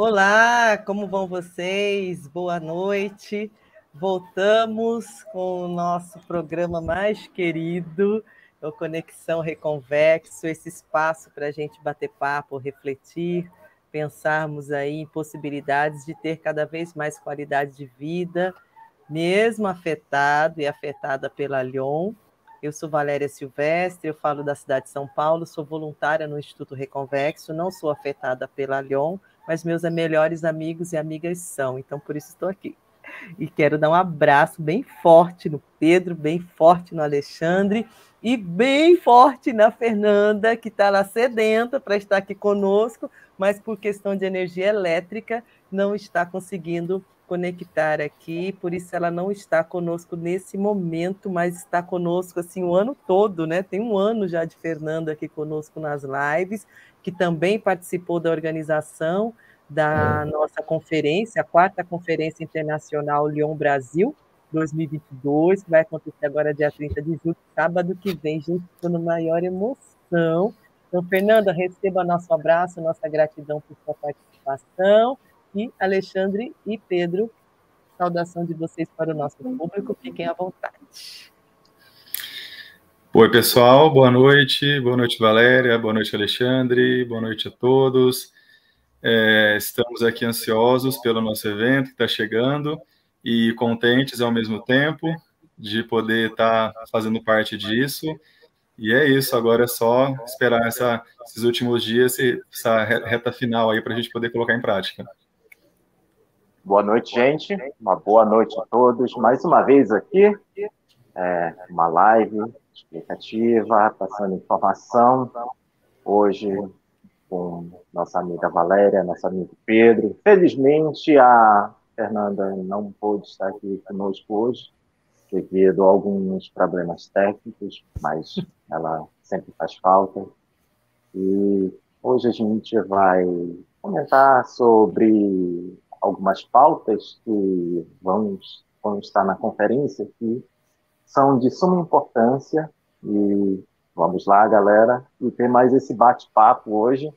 Olá, como vão vocês? Boa noite. Voltamos com o nosso programa mais querido, o Conexão Reconvexo, esse espaço para a gente bater papo, refletir, pensarmos aí em possibilidades de ter cada vez mais qualidade de vida, mesmo afetado e afetada pela Lyon. Eu sou Valéria Silvestre, eu falo da cidade de São Paulo, sou voluntária no Instituto Reconvexo, não sou afetada pela Lyon, mas meus melhores amigos e amigas são, então por isso estou aqui. E quero dar um abraço bem forte no Pedro, bem forte no Alexandre e bem forte na Fernanda, que está lá sedenta para estar aqui conosco, mas por questão de energia elétrica não está conseguindo conectar aqui, por isso ela não está conosco nesse momento, mas está conosco assim o ano todo, né? Tem um ano já de Fernanda aqui conosco nas lives, que também participou da organização da nossa conferência, a 4ª Conferência Internacional Lyon Brasil 2022, que vai acontecer agora dia 30 de julho, sábado que vem, gente, estou na maior emoção. Então, Fernanda, receba nosso abraço, nossa gratidão por sua participação. E Alexandre e Pedro, saudação de vocês para o nosso público, fiquem à vontade. Oi, pessoal, boa noite Valéria, boa noite Alexandre, boa noite a todos. Estamos aqui ansiosos pelo nosso evento que está chegando e contentes ao mesmo tempo de poder estar fazendo parte disso. E é isso, agora é só esperar esses últimos dias, essa reta final aí para a gente poder colocar em prática. Boa noite, gente. Uma boa noite a todos. Mais uma vez aqui, uma live explicativa, passando informação. Hoje, com nossa amiga Valéria, nosso amigo Pedro. Felizmente, a Fernanda não pôde estar aqui conosco hoje, devido a alguns problemas técnicos, mas ela sempre faz falta. E hoje a gente vai comentar sobre algumas pautas que vão estar na conferência, que são de suma importância. E vamos lá, galera, e tem mais esse bate-papo hoje.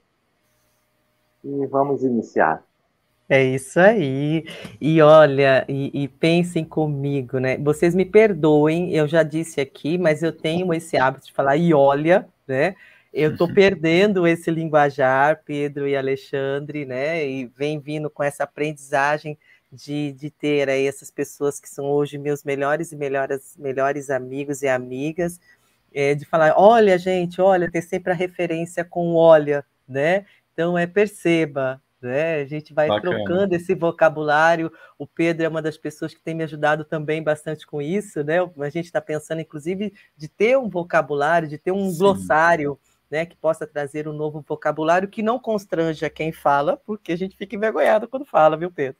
E vamos iniciar. É isso aí. E olha, e pensem comigo, né? Vocês me perdoem, eu já disse aqui, mas eu tenho esse hábito de falar e olha, né? Eu estou perdendo esse linguajar, Pedro e Alexandre, né? E vem vindo com essa aprendizagem de ter aí essas pessoas que são hoje meus melhores e melhores amigos e amigas, de falar, olha, gente, olha, ter sempre a referência com olha, né? Então, perceba, né? A gente vai trocando esse vocabulário. O Pedro é uma das pessoas que tem me ajudado também bastante com isso, né? A gente está pensando, inclusive, de ter um vocabulário, de ter um glossário, né, que possa trazer um novo vocabulário que não constranja quem fala, porque a gente fica envergonhado quando fala, viu, Pedro?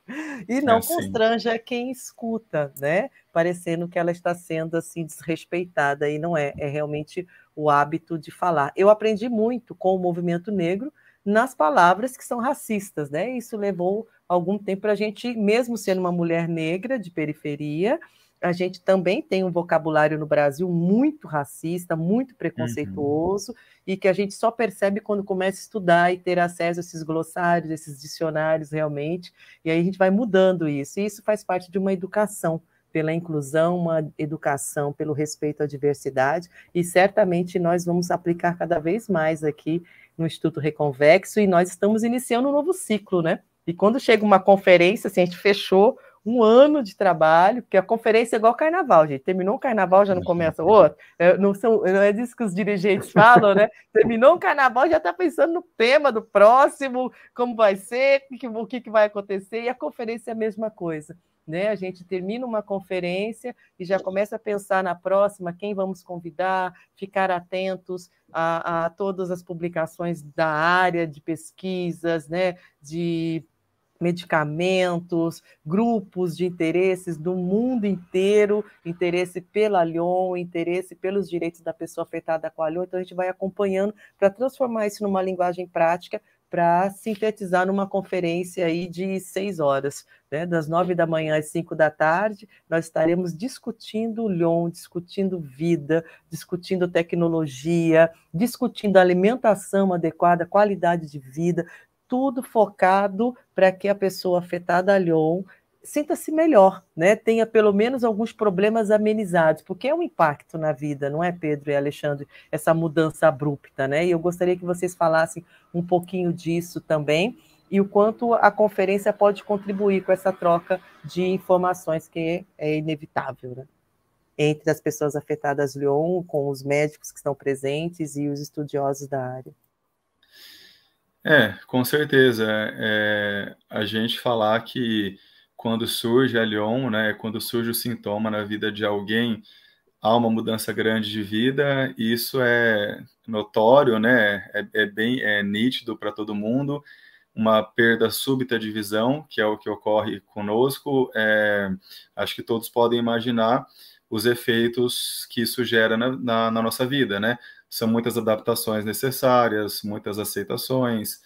E não constranja quem escuta, né? Parecendo que ela está sendo assim desrespeitada, e não é realmente o hábito de falar. Eu aprendi muito com o movimento negro nas palavras que são racistas, né? Isso levou algum tempo para a gente, mesmo sendo uma mulher negra de periferia, a gente também tem um vocabulário no Brasil muito racista, muito preconceituoso, e que a gente só percebe quando começa a estudar e ter acesso a esses glossários, esses dicionários realmente, e aí a gente vai mudando isso, e isso faz parte de uma educação pela inclusão, uma educação pelo respeito à diversidade, e certamente nós vamos aplicar cada vez mais aqui no Instituto Reconvexo, e nós estamos iniciando um novo ciclo, né? E quando chega uma conferência, assim, a gente fechou um ano de trabalho, porque a conferência é igual carnaval, gente. Terminou o carnaval, já não começa outro. Não é disso que os dirigentes falam, né? Terminou o carnaval, já está pensando no tema do próximo, como vai ser, o que vai acontecer, e a conferência é a mesma coisa. Né? A gente termina uma conferência e já começa a pensar na próxima, quem vamos convidar, ficar atentos a todas as publicações da área de pesquisas, né? De medicamentos, grupos de interesses do mundo inteiro, interesse pela Lyon, interesse pelos direitos da pessoa afetada com a Lyon. Então, a gente vai acompanhando para transformar isso numa linguagem prática, para sintetizar numa conferência aí de 6 horas, né? Das 9 da manhã às 5 da tarde, nós estaremos discutindo Lyon, discutindo vida, discutindo tecnologia, discutindo alimentação adequada, qualidade de vida, tudo focado para que a pessoa afetada a Lyon sinta-se melhor, né? Tenha pelo menos alguns problemas amenizados, porque é um impacto na vida, não é, Pedro e Alexandre, essa mudança abrupta, né? E eu gostaria que vocês falassem um pouquinho disso também, e o quanto a conferência pode contribuir com essa troca de informações que é inevitável, né? Entre as pessoas afetadas Lyon, com os médicos que estão presentes e os estudiosos da área. Com certeza. A gente falar que quando surge a Lyon, né, quando surge o sintoma na vida de alguém, há uma mudança grande de vida, e isso é notório, né, é nítido para todo mundo, uma perda súbita de visão, que é o que ocorre conosco, acho que todos podem imaginar os efeitos que isso gera na nossa vida, né? São muitas adaptações necessárias, muitas aceitações,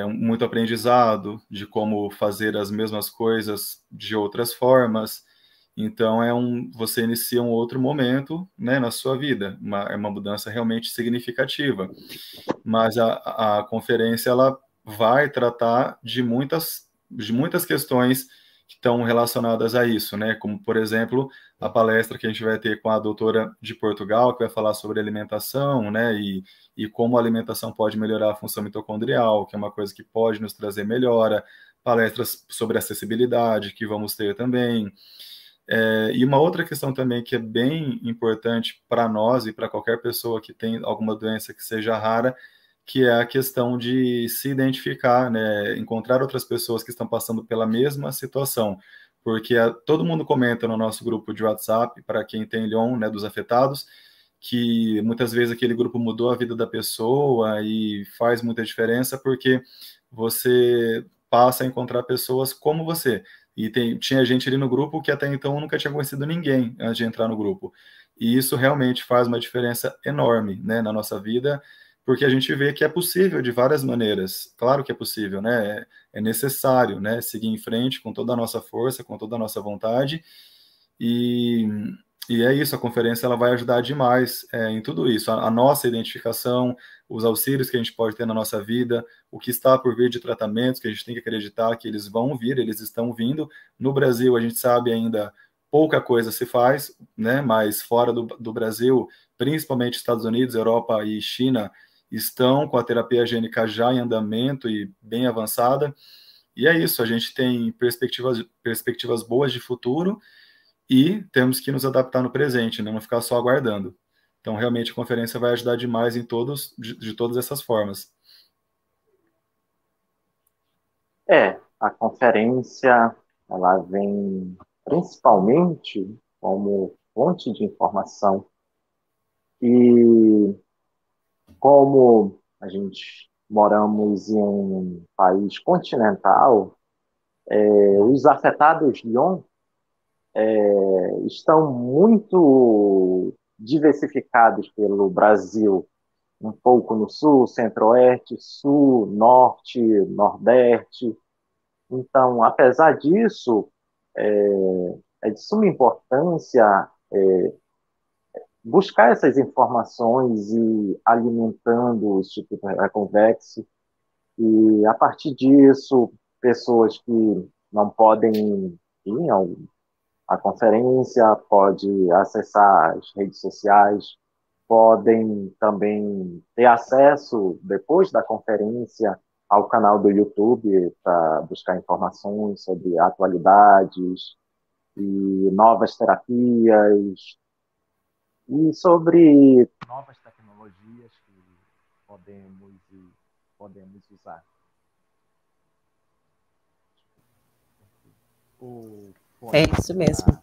muito aprendizado de como fazer as mesmas coisas de outras formas. Então, você inicia um outro momento, né, na sua vida, é uma mudança realmente significativa. Mas a conferência, ela vai tratar de muitas questões que estão relacionadas a isso, né? Como, por exemplo, a palestra que a gente vai ter com a doutora de Portugal, que vai falar sobre alimentação, né? E como a alimentação pode melhorar a função mitocondrial, que é uma coisa que pode nos trazer melhora. Palestras sobre acessibilidade, que vamos ter também. E uma outra questão também que é bem importante para nós e para qualquer pessoa que tem alguma doença que seja rara, que é a questão de se identificar, né, encontrar outras pessoas que estão passando pela mesma situação, porque todo mundo comenta no nosso grupo de WhatsApp, para quem tem Lyon, né, dos afetados, que muitas vezes aquele grupo mudou a vida da pessoa e faz muita diferença, porque você passa a encontrar pessoas como você. E tinha gente ali no grupo que até então nunca tinha conhecido ninguém antes de entrar no grupo. E isso realmente faz uma diferença enorme, né, na nossa vida, porque a gente vê que é possível de várias maneiras. Claro que é possível, né? É necessário, né, seguir em frente com toda a nossa força, com toda a nossa vontade. E é isso, a conferência ela vai ajudar demais em tudo isso. A nossa identificação, os auxílios que a gente pode ter na nossa vida, o que está por vir de tratamentos, que a gente tem que acreditar que eles vão vir, eles estão vindo. No Brasil, a gente sabe ainda pouca coisa se faz, né? Mas fora do Brasil, principalmente Estados Unidos, Europa e China, estão com a terapia gênica já em andamento e bem avançada. E é isso, a gente tem perspectivas boas de futuro, e temos que nos adaptar no presente, né? Não ficar só aguardando. Então, realmente, a conferência vai ajudar demais em de todas essas formas. A conferência, ela vem principalmente como fonte de informação, e como a gente moramos em um país continental, os afetados Lyon estão muito diversificados pelo Brasil, um pouco no sul, centro-oeste, sul, norte, nordeste. Então, apesar disso, é de suma importância buscar essas informações e alimentando o Instituto Reconvexo, e a partir disso, pessoas que não podem ir à conferência, pode acessar as redes sociais, podem também ter acesso, depois da conferência, ao canal do YouTube para buscar informações sobre atualidades e novas terapias e sobre novas tecnologias que podemos usar. É isso mesmo.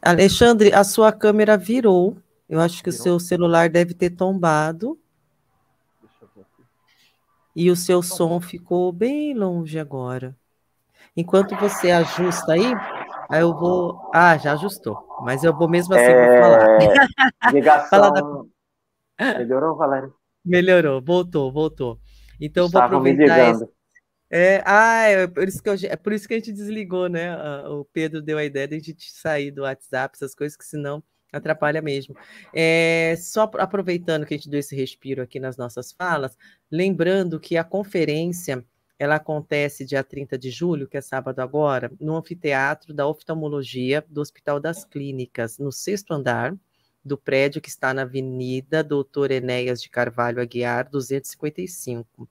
Alexandre, a sua câmera virou. Eu acho que o seu celular deve ter tombado. Deixa eu ver aqui. E o seu som ficou bem longe agora. Enquanto você ajusta aí eu vou... já ajustou. Mas eu vou mesmo assim vou falar. Ligação... Melhorou, Valéria? Melhorou, voltou. Então, vou Estavam me aproveitar... ligando. É por isso que a gente desligou, né? O Pedro deu a ideia de a gente sair do WhatsApp, essas coisas, que senão Atrapalha mesmo. Só aproveitando que a gente deu esse respiro aqui nas nossas falas, lembrando que a conferência ela acontece dia 30 de julho, que é sábado agora, no anfiteatro da oftalmologia do Hospital das Clínicas, no 6º andar do prédio que está na Avenida Doutor Enéas de Carvalho Aguiar, 255.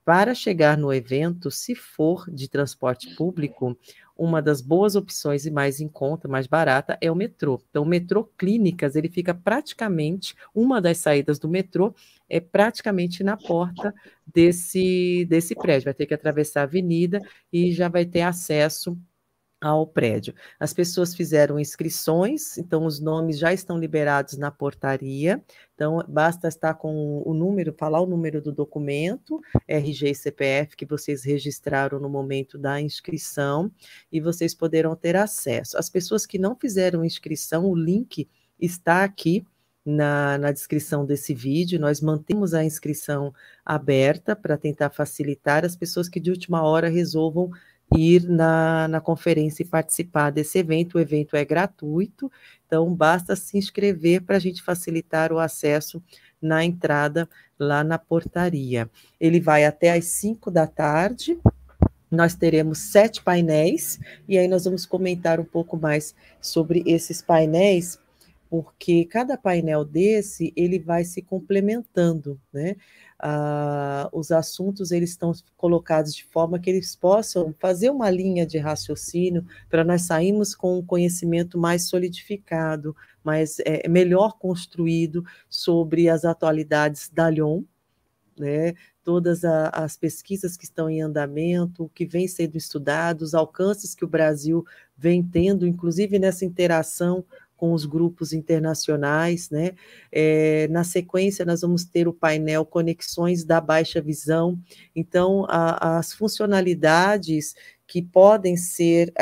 Para chegar no evento, se for de transporte público, uma das boas opções e mais em conta, mais barata, é o metrô. Então, o metrô Clínicas, ele fica praticamente, uma das saídas do metrô é praticamente na porta desse prédio. Vai ter que atravessar a avenida e já vai ter acesso ao prédio. As pessoas fizeram inscrições, então os nomes já estão liberados na portaria, então basta estar com o número, falar o número do documento, RG e CPF, que vocês registraram no momento da inscrição, e vocês poderão ter acesso. As pessoas que não fizeram inscrição, o link está aqui na descrição desse vídeo. Nós mantemos a inscrição aberta para tentar facilitar as pessoas que de última hora resolvam ir na conferência e participar desse evento. O evento é gratuito, então basta se inscrever para a gente facilitar o acesso na entrada lá na portaria. Ele vai até às 5 da tarde, nós teremos 7 painéis, e aí nós vamos comentar um pouco mais sobre esses painéis, porque cada painel desse, ele vai se complementando, né? Os assuntos, eles estão colocados de forma que eles possam fazer uma linha de raciocínio para nós sairmos com um conhecimento mais solidificado, melhor construído sobre as atualidades da Lyon, né? Todas as pesquisas que estão em andamento, o que vem sendo estudado, os alcances que o Brasil vem tendo, inclusive nessa interação com os grupos internacionais, né? Na sequência, nós vamos ter o painel Conexões da Baixa Visão. Então, as funcionalidades que podem ser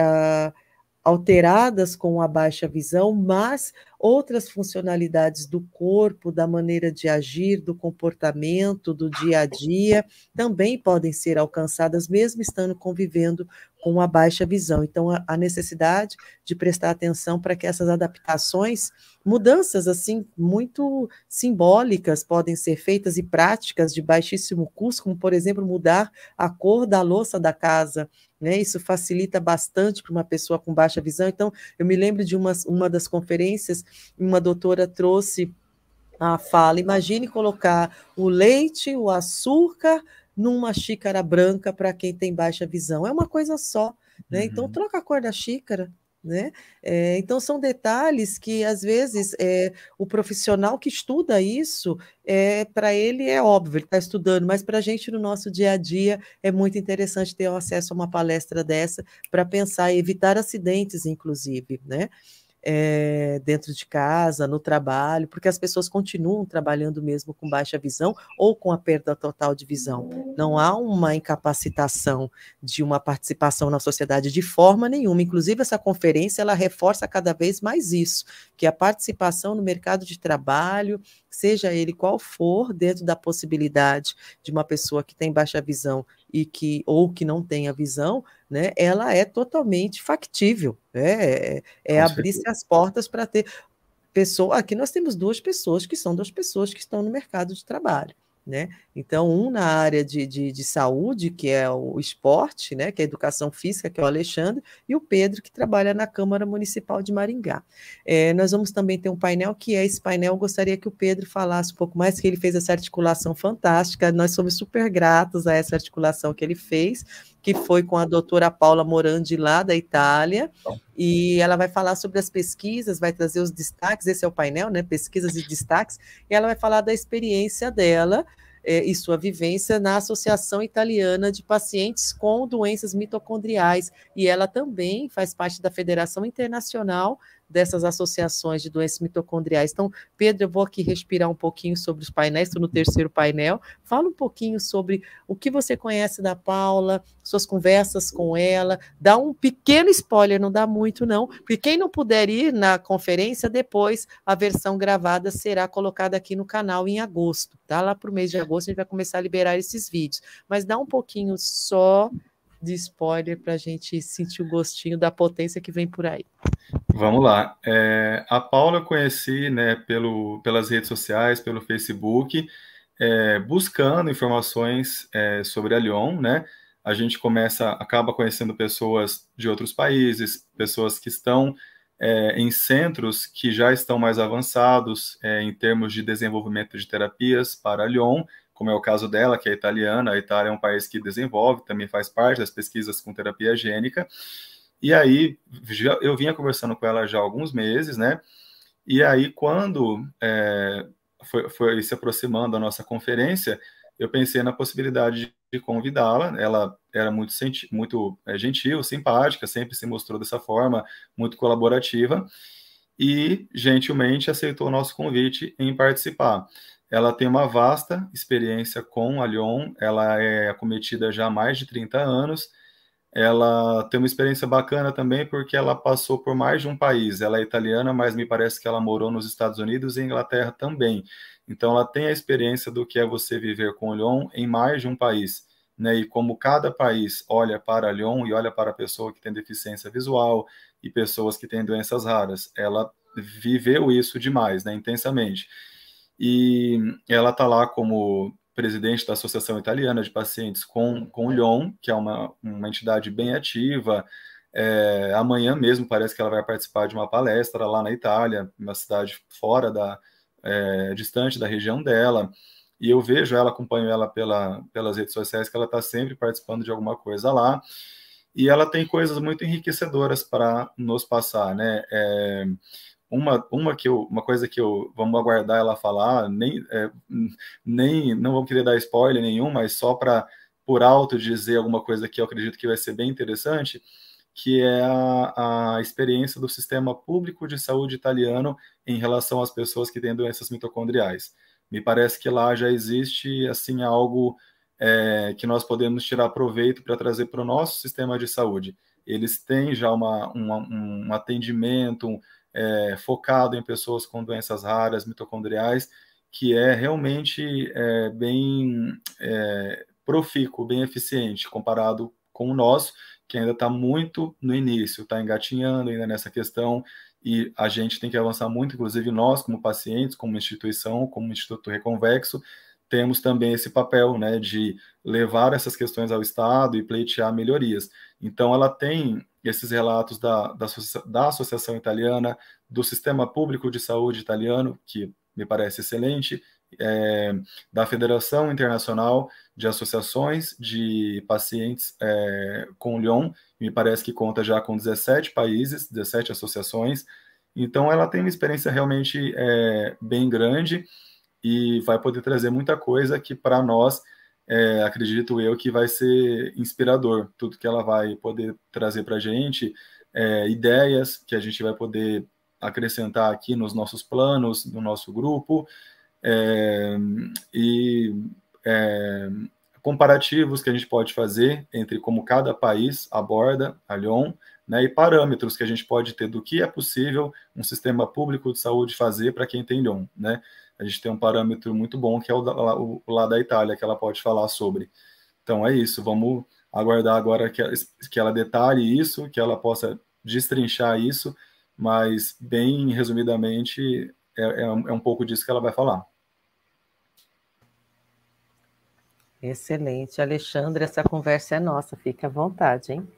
alteradas com a baixa visão, mas outras funcionalidades do corpo, da maneira de agir, do comportamento, do dia a dia, também podem ser alcançadas, mesmo estando convivendo com a baixa visão. Então, a necessidade de prestar atenção para que essas adaptações, mudanças assim muito simbólicas podem ser feitas e práticas de baixíssimo custo, como, por exemplo, mudar a cor da louça da casa, né? Isso facilita bastante para uma pessoa com baixa visão. Então, eu me lembro de uma das conferências, uma doutora trouxe a fala: imagine colocar o leite, o açúcar numa xícara branca para quem tem baixa visão. É uma coisa só, né? Então, troca a cor da xícara, né? Então, são detalhes que, às vezes, o profissional que estuda isso, para ele é óbvio, ele está estudando, mas para a gente, no nosso dia a dia, é muito interessante ter acesso a uma palestra dessa para pensar e evitar acidentes, inclusive, né? Dentro de casa, no trabalho, porque as pessoas continuam trabalhando mesmo com baixa visão ou com a perda total de visão. Não há uma incapacitação de uma participação na sociedade de forma nenhuma. Inclusive, essa conferência, ela reforça cada vez mais isso, que a participação no mercado de trabalho, seja ele qual for, dentro da possibilidade de uma pessoa que tem baixa visão ou que não tenha visão, né, ela é totalmente factível, abrir-se as portas para ter pessoa. Aqui nós temos duas pessoas que estão no mercado de trabalho, né? Então, um na área de saúde, que é o esporte, né, que é a educação física, que é o Alexandre, e o Pedro, que trabalha na Câmara Municipal de Maringá. Nós vamos também ter um painel, esse painel eu gostaria que o Pedro falasse um pouco mais, que ele fez essa articulação fantástica, nós somos super gratos a essa articulação que ele fez, que foi com a doutora Paula Morandi, lá da Itália, e ela vai falar sobre as pesquisas, vai trazer os destaques, esse é o painel, né, pesquisas e destaques, e ela vai falar da experiência dela e sua vivência na Associação Italiana de Pacientes com Doenças Mitocondriais, e ela também faz parte da Federação Internacional dessas associações de doenças mitocondriais. Então, Pedro, eu vou aqui respirar um pouquinho sobre os painéis, estou no 3º painel, fala um pouquinho sobre o que você conhece da Paula, suas conversas com ela, dá um pequeno spoiler, não dá muito não, porque quem não puder ir na conferência, depois a versão gravada será colocada aqui no canal em agosto, tá? Lá para o mês de agosto a gente vai começar a liberar esses vídeos, mas dá um pouquinho só de spoiler para a gente sentir o gostinho da potência que vem por aí. Vamos lá. A Paula eu conheci, né, pelas redes sociais, pelo Facebook, buscando informações sobre a Lyon, né? A gente acaba conhecendo pessoas de outros países, pessoas que estão em centros que já estão mais avançados em termos de desenvolvimento de terapias para a Lyon, como é o caso dela, que é italiana. A Itália é um país que desenvolve, também faz parte das pesquisas com terapia gênica. E aí, eu vinha conversando com ela já há alguns meses, né? E aí, quando foi se aproximando da nossa conferência, eu pensei na possibilidade de convidá-la. Ela era muito gentil, simpática, sempre se mostrou dessa forma, muito colaborativa, e gentilmente aceitou o nosso convite em participar. Ela tem uma vasta experiência com a Lyon, ela é acometida já há mais de 30 anos. Ela tem uma experiência bacana também porque ela passou por mais de um país. Ela é italiana, mas me parece que ela morou nos Estados Unidos e Inglaterra também. Então, ela tem a experiência do que é você viver com o Lyon em mais de um país, né? E como cada país olha para Lyon e olha para a pessoa que tem deficiência visual e pessoas que têm doenças raras, ela viveu isso demais, né? Intensamente. E ela está lá como presidente da Associação Italiana de Pacientes com o Lyon, que é uma entidade bem ativa. Amanhã mesmo parece que ela vai participar de uma palestra lá na Itália, uma cidade fora distante da região dela. E eu vejo ela, acompanho ela pelas redes sociais, que ela está sempre participando de alguma coisa lá. E ela tem coisas muito enriquecedoras para nos passar, né? Uma coisa que vamos aguardar ela falar, nem não vou querer dar spoiler nenhum, mas só para por alto dizer alguma coisa que eu acredito que vai ser bem interessante, que é a experiência do sistema público de saúde italiano em relação às pessoas que têm doenças mitocondriais. Me parece que lá já existe assim algo que nós podemos tirar proveito para trazer para o nosso sistema de saúde. Eles têm já um atendimento focado em pessoas com doenças raras, mitocondriais, que é realmente bem profícuo, bem eficiente, comparado com o nosso, que ainda está muito no início, está engatinhando ainda nessa questão, e a gente tem que avançar muito, inclusive nós, como pacientes, como instituição, como Instituto Reconvexo, temos também esse papel, né, de levar essas questões ao Estado e pleitear melhorias. Então, ela tem esses relatos da Associação Italiana, do Sistema Público de Saúde italiano, que me parece excelente, da Federação Internacional de Associações de Pacientes com Lyon, me parece que conta já com 17 países, 17 associações. Então, ela tem uma experiência realmente bem grande e vai poder trazer muita coisa que, para nós, acredito eu, que vai ser inspirador. Tudo que ela vai poder trazer para a gente, ideias que a gente vai poder acrescentar aqui nos nossos planos, no nosso grupo, e comparativos que a gente pode fazer entre como cada país aborda a Lyon, né, e parâmetros que a gente pode ter do que é possível um sistema público de saúde fazer para quem tem Lyon, né? A gente tem um parâmetro muito bom que é o lá da Itália, que ela pode falar sobre. Então é isso, vamos aguardar agora que ela detalhe isso, que ela possa destrinchar isso, mas bem resumidamente é um pouco disso que ela vai falar. Excelente. Alexandre, essa conversa é nossa, fique à vontade, hein?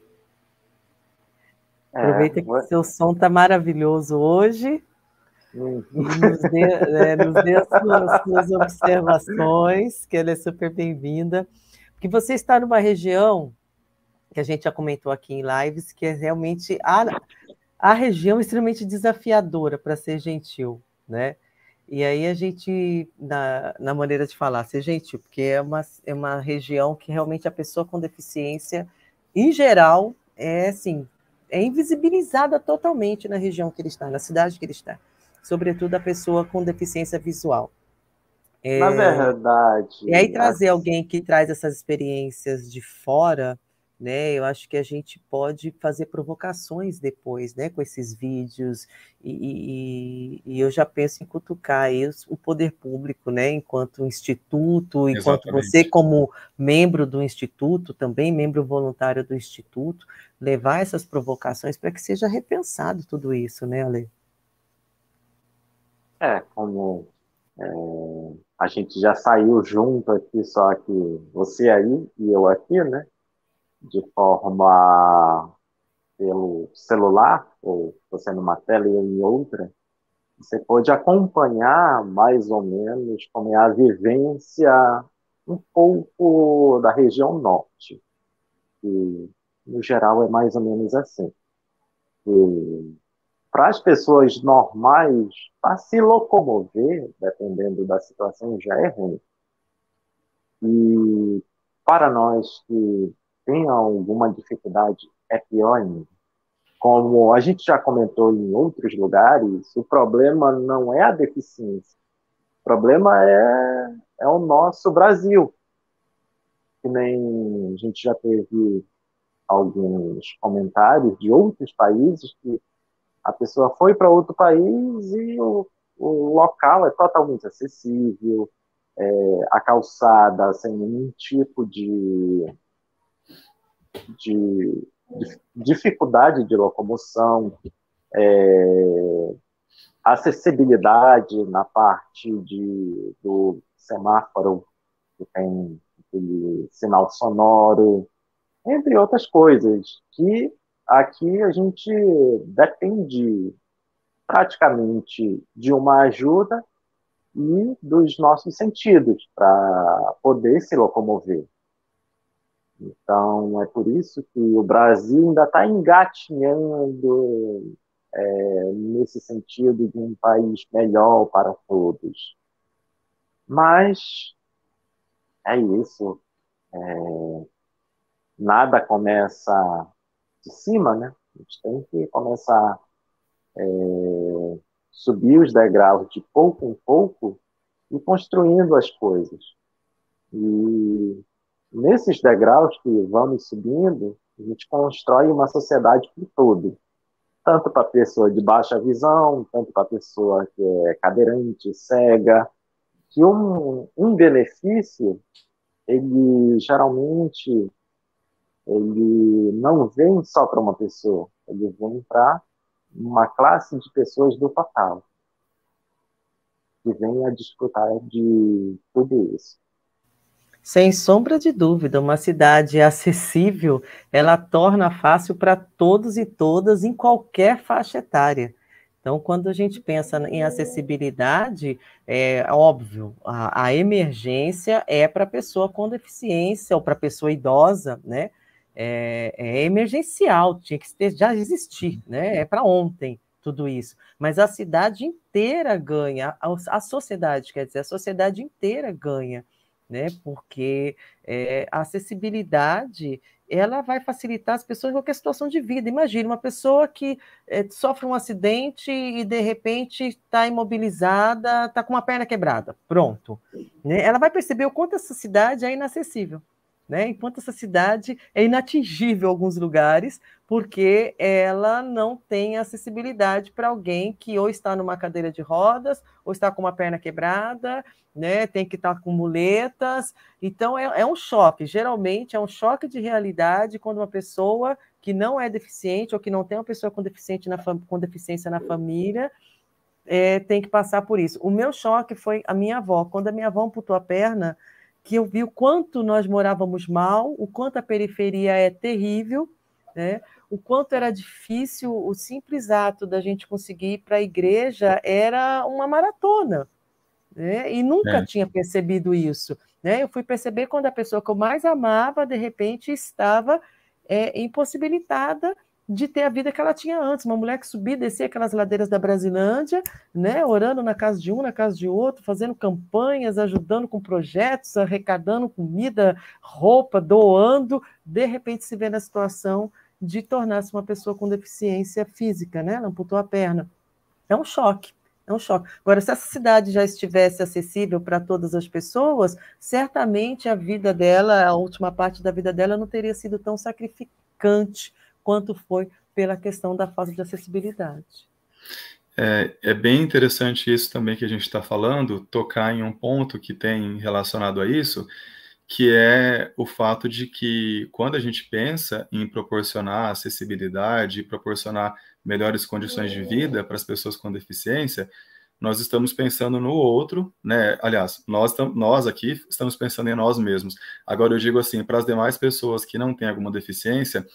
Aproveita que o seu som está maravilhoso hoje e nos dê as suas observações, que ela é super bem-vinda. Porque você está numa região, que a gente já comentou aqui em lives, que é realmente a região extremamente desafiadora, para ser gentil, né? E aí a gente, na maneira de falar, ser gentil, porque é uma região que realmente a pessoa com deficiência, em geral, assim, é invisibilizada totalmente na região que ele está, na cidade que ele está. Sobretudo a pessoa com deficiência visual. Na verdade... E aí trazer alguém que traz essas experiências de fora né? Eu acho que a gente pode fazer provocações depois, né, com esses vídeos, e eu já penso em cutucar aí o poder público, né, enquanto instituto, enquanto você Exatamente. como membro do instituto, também membro voluntário do instituto, levar essas provocações para que seja repensado tudo isso, né, Ale? Como a gente já saiu junto aqui, só que você aí e eu aqui, né? De forma pelo celular, ou você numa tela e eu em outra, você pode acompanhar mais ou menos como é a vivência um pouco da região norte, que no geral é mais ou menos assim. Para as pessoas normais, para se locomover, dependendo da situação, já é ruim. E para nós que tem alguma dificuldade, é pior ainda. Como a gente já comentou em outros lugares, o problema não é a deficiência. O problema é o nosso Brasil. Que nem a gente já teve alguns comentários de outros países que a pessoa foi para outro país e o local é totalmente acessível, a calçada sem nenhum tipo de dificuldade de locomoção, acessibilidade na parte do semáforo, que tem aquele sinal sonoro, entre outras coisas, que aqui a gente depende praticamente de uma ajuda e dos nossos sentidos para poder se locomover. Então, é por isso que o Brasil ainda está engatinhando nesse sentido de um país melhor para todos. Mas é isso. Nada começa de cima, né? A gente tem que começar a subir os degraus de pouco em pouco e construindo as coisas. E nesses degraus que vamos subindo, a gente constrói uma sociedade por todo. Tanto para a pessoa de baixa visão, tanto para a pessoa que é cadeirante, cega, que um benefício, ele geralmente ele não vem só para uma pessoa, ele vem para uma classe de pessoas do total, que vem a desfrutar de tudo isso. Sem sombra de dúvida, uma cidade acessível, ela torna fácil para todos e todas em qualquer faixa etária. Então, quando a gente pensa em acessibilidade, é óbvio, a emergência é para a pessoa com deficiência ou para a pessoa idosa, né? É emergencial, tinha que já existir, né? É para ontem tudo isso. Mas a cidade inteira ganha, a sociedade, quer dizer, a sociedade inteira ganha, né? Porque a acessibilidade ela vai facilitar as pessoas em qualquer situação de vida. Imagine uma pessoa que sofre um acidente e de repente está imobilizada, está com uma perna quebrada, pronto. Né? Ela vai perceber o quanto essa cidade é inacessível. Né? Enquanto essa cidade é inatingível em alguns lugares, porque ela não tem acessibilidade para alguém que ou está numa cadeira de rodas, ou está com uma perna quebrada, né? Tem que estar com muletas. Então, é um choque. Geralmente, é um choque de realidade quando uma pessoa que não é deficiente ou que não tem uma pessoa com deficiência na família tem que passar por isso. O meu choque foi a minha avó. Quando a minha avó amputou a perna, que eu vi o quanto nós morávamos mal, o quanto a periferia é terrível, né? O quanto era difícil, o simples ato da gente conseguir ir para a igreja era uma maratona, né? E nunca tinha percebido isso, né? Eu fui perceber quando a pessoa que eu mais amava, de repente, estava impossibilitada de ter a vida que ela tinha antes, uma mulher que subia e descia aquelas ladeiras da Brasilândia, né, orando na casa de um, na casa de outro, fazendo campanhas, ajudando com projetos, arrecadando comida, roupa, doando, de repente se vê na situação de tornar-se uma pessoa com deficiência física, né, ela amputou a perna. É um choque, É um choque. Agora, se essa cidade já estivesse acessível para todas as pessoas, certamente a vida dela, a última parte da vida dela, não teria sido tão sacrificante quanto foi pela questão da falta de acessibilidade. É bem interessante isso também que a gente está falando, tocar em um ponto que tem relacionado a isso, que é o fato de que quando a gente pensa em proporcionar acessibilidade, proporcionar melhores condições de vida para as pessoas com deficiência, nós estamos pensando no outro, né? Aliás, nós aqui estamos pensando em nós mesmos. Agora eu digo assim, para as demais pessoas que não têm alguma deficiência,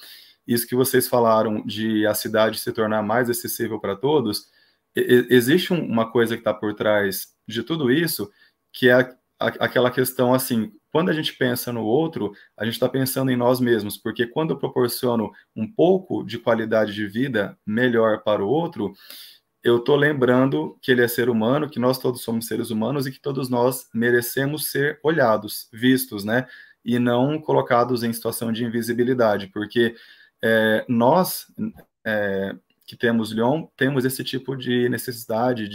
isso que vocês falaram de a cidade se tornar mais acessível para todos, existe uma coisa que está por trás de tudo isso, que é aquela questão assim, quando a gente pensa no outro, a gente está pensando em nós mesmos, porque quando eu proporciono um pouco de qualidade de vida melhor para o outro, eu estou lembrando que ele é ser humano, que nós todos somos seres humanos e que todos nós merecemos ser olhados, vistos, né? E não colocados em situação de invisibilidade, porque nós que temos Lyon, temos esse tipo de necessidade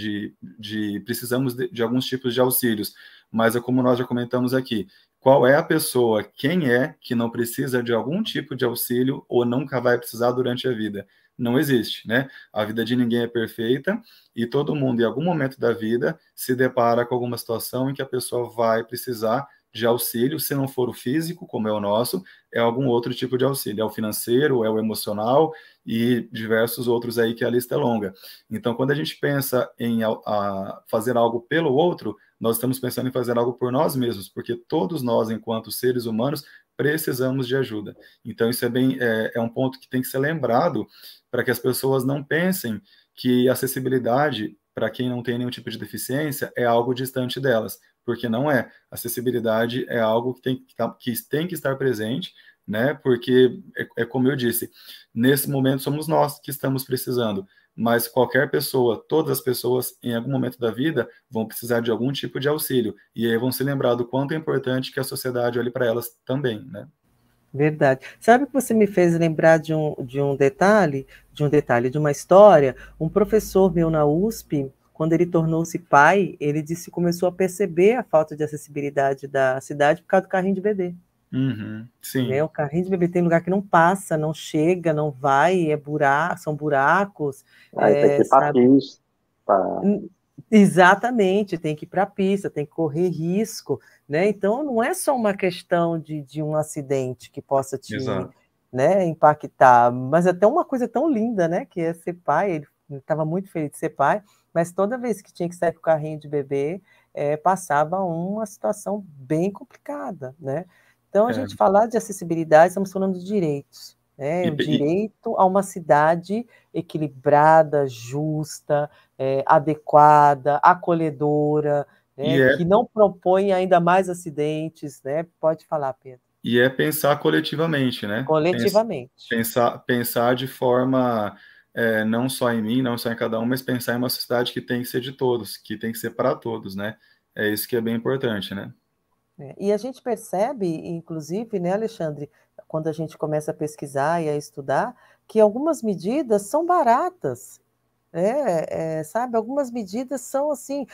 precisamos de alguns tipos de auxílios, mas é como nós já comentamos aqui, qual é a pessoa, quem é que não precisa de algum tipo de auxílio ou nunca vai precisar durante a vida? Não existe, né? A vida de ninguém é perfeita e todo mundo, em algum momento da vida, se depara com alguma situação em que a pessoa vai precisar de auxílio, se não for o físico, como é o nosso, é algum outro tipo de auxílio, é o financeiro, é o emocional e diversos outros aí que a lista é longa. Então, quando a gente pensa em fazer algo pelo outro, nós estamos pensando em fazer algo por nós mesmos, porque todos nós, enquanto seres humanos, precisamos de ajuda. Então, isso é um ponto que tem que ser lembrado para que as pessoas não pensem que acessibilidade para quem não tem nenhum tipo de deficiência é algo distante delas, porque não é. Acessibilidade é algo que tem que estar presente, né? Porque é como eu disse, nesse momento somos nós que estamos precisando, mas qualquer pessoa, todas as pessoas, em algum momento da vida, vão precisar de algum tipo de auxílio, e aí vão se lembrar do quanto é importante que a sociedade olhe para elas também, né? Verdade. Sabe que você me fez lembrar de um detalhe, de uma história? Um professor meu na USP, quando ele tornou-se pai, ele disse que começou a perceber a falta de acessibilidade da cidade por causa do carrinho de bebê. Uhum, sim. Né? O carrinho de bebê tem lugar que não passa, não chega, não vai, são buracos. Tem que ir para a pista. Exatamente, tem que ir para a pista, tem que correr risco, né? Então não é só uma questão de um acidente que possa te, né, impactar, mas até uma coisa tão linda, né? Que é ser pai. Ele estava muito feliz de ser pai, mas toda vez que tinha que sair com o carrinho de bebê, passava uma situação bem complicada, né? Então a gente falar de acessibilidade, estamos falando de direitos. O direito a uma cidade equilibrada, justa, adequada, acolhedora, né, que não propõe ainda mais acidentes, né? Pode falar, Pedro. E é pensar coletivamente, né? Coletivamente. Pensar de forma não só em mim, não só em cada um, mas pensar em uma sociedade que tem que ser de todos, que tem que ser para todos, né? É isso que é bem importante, né? E a gente percebe, inclusive, né, Alexandre, quando a gente começa a pesquisar e a estudar, que algumas medidas são baratas. Sabe, algumas medidas são assim,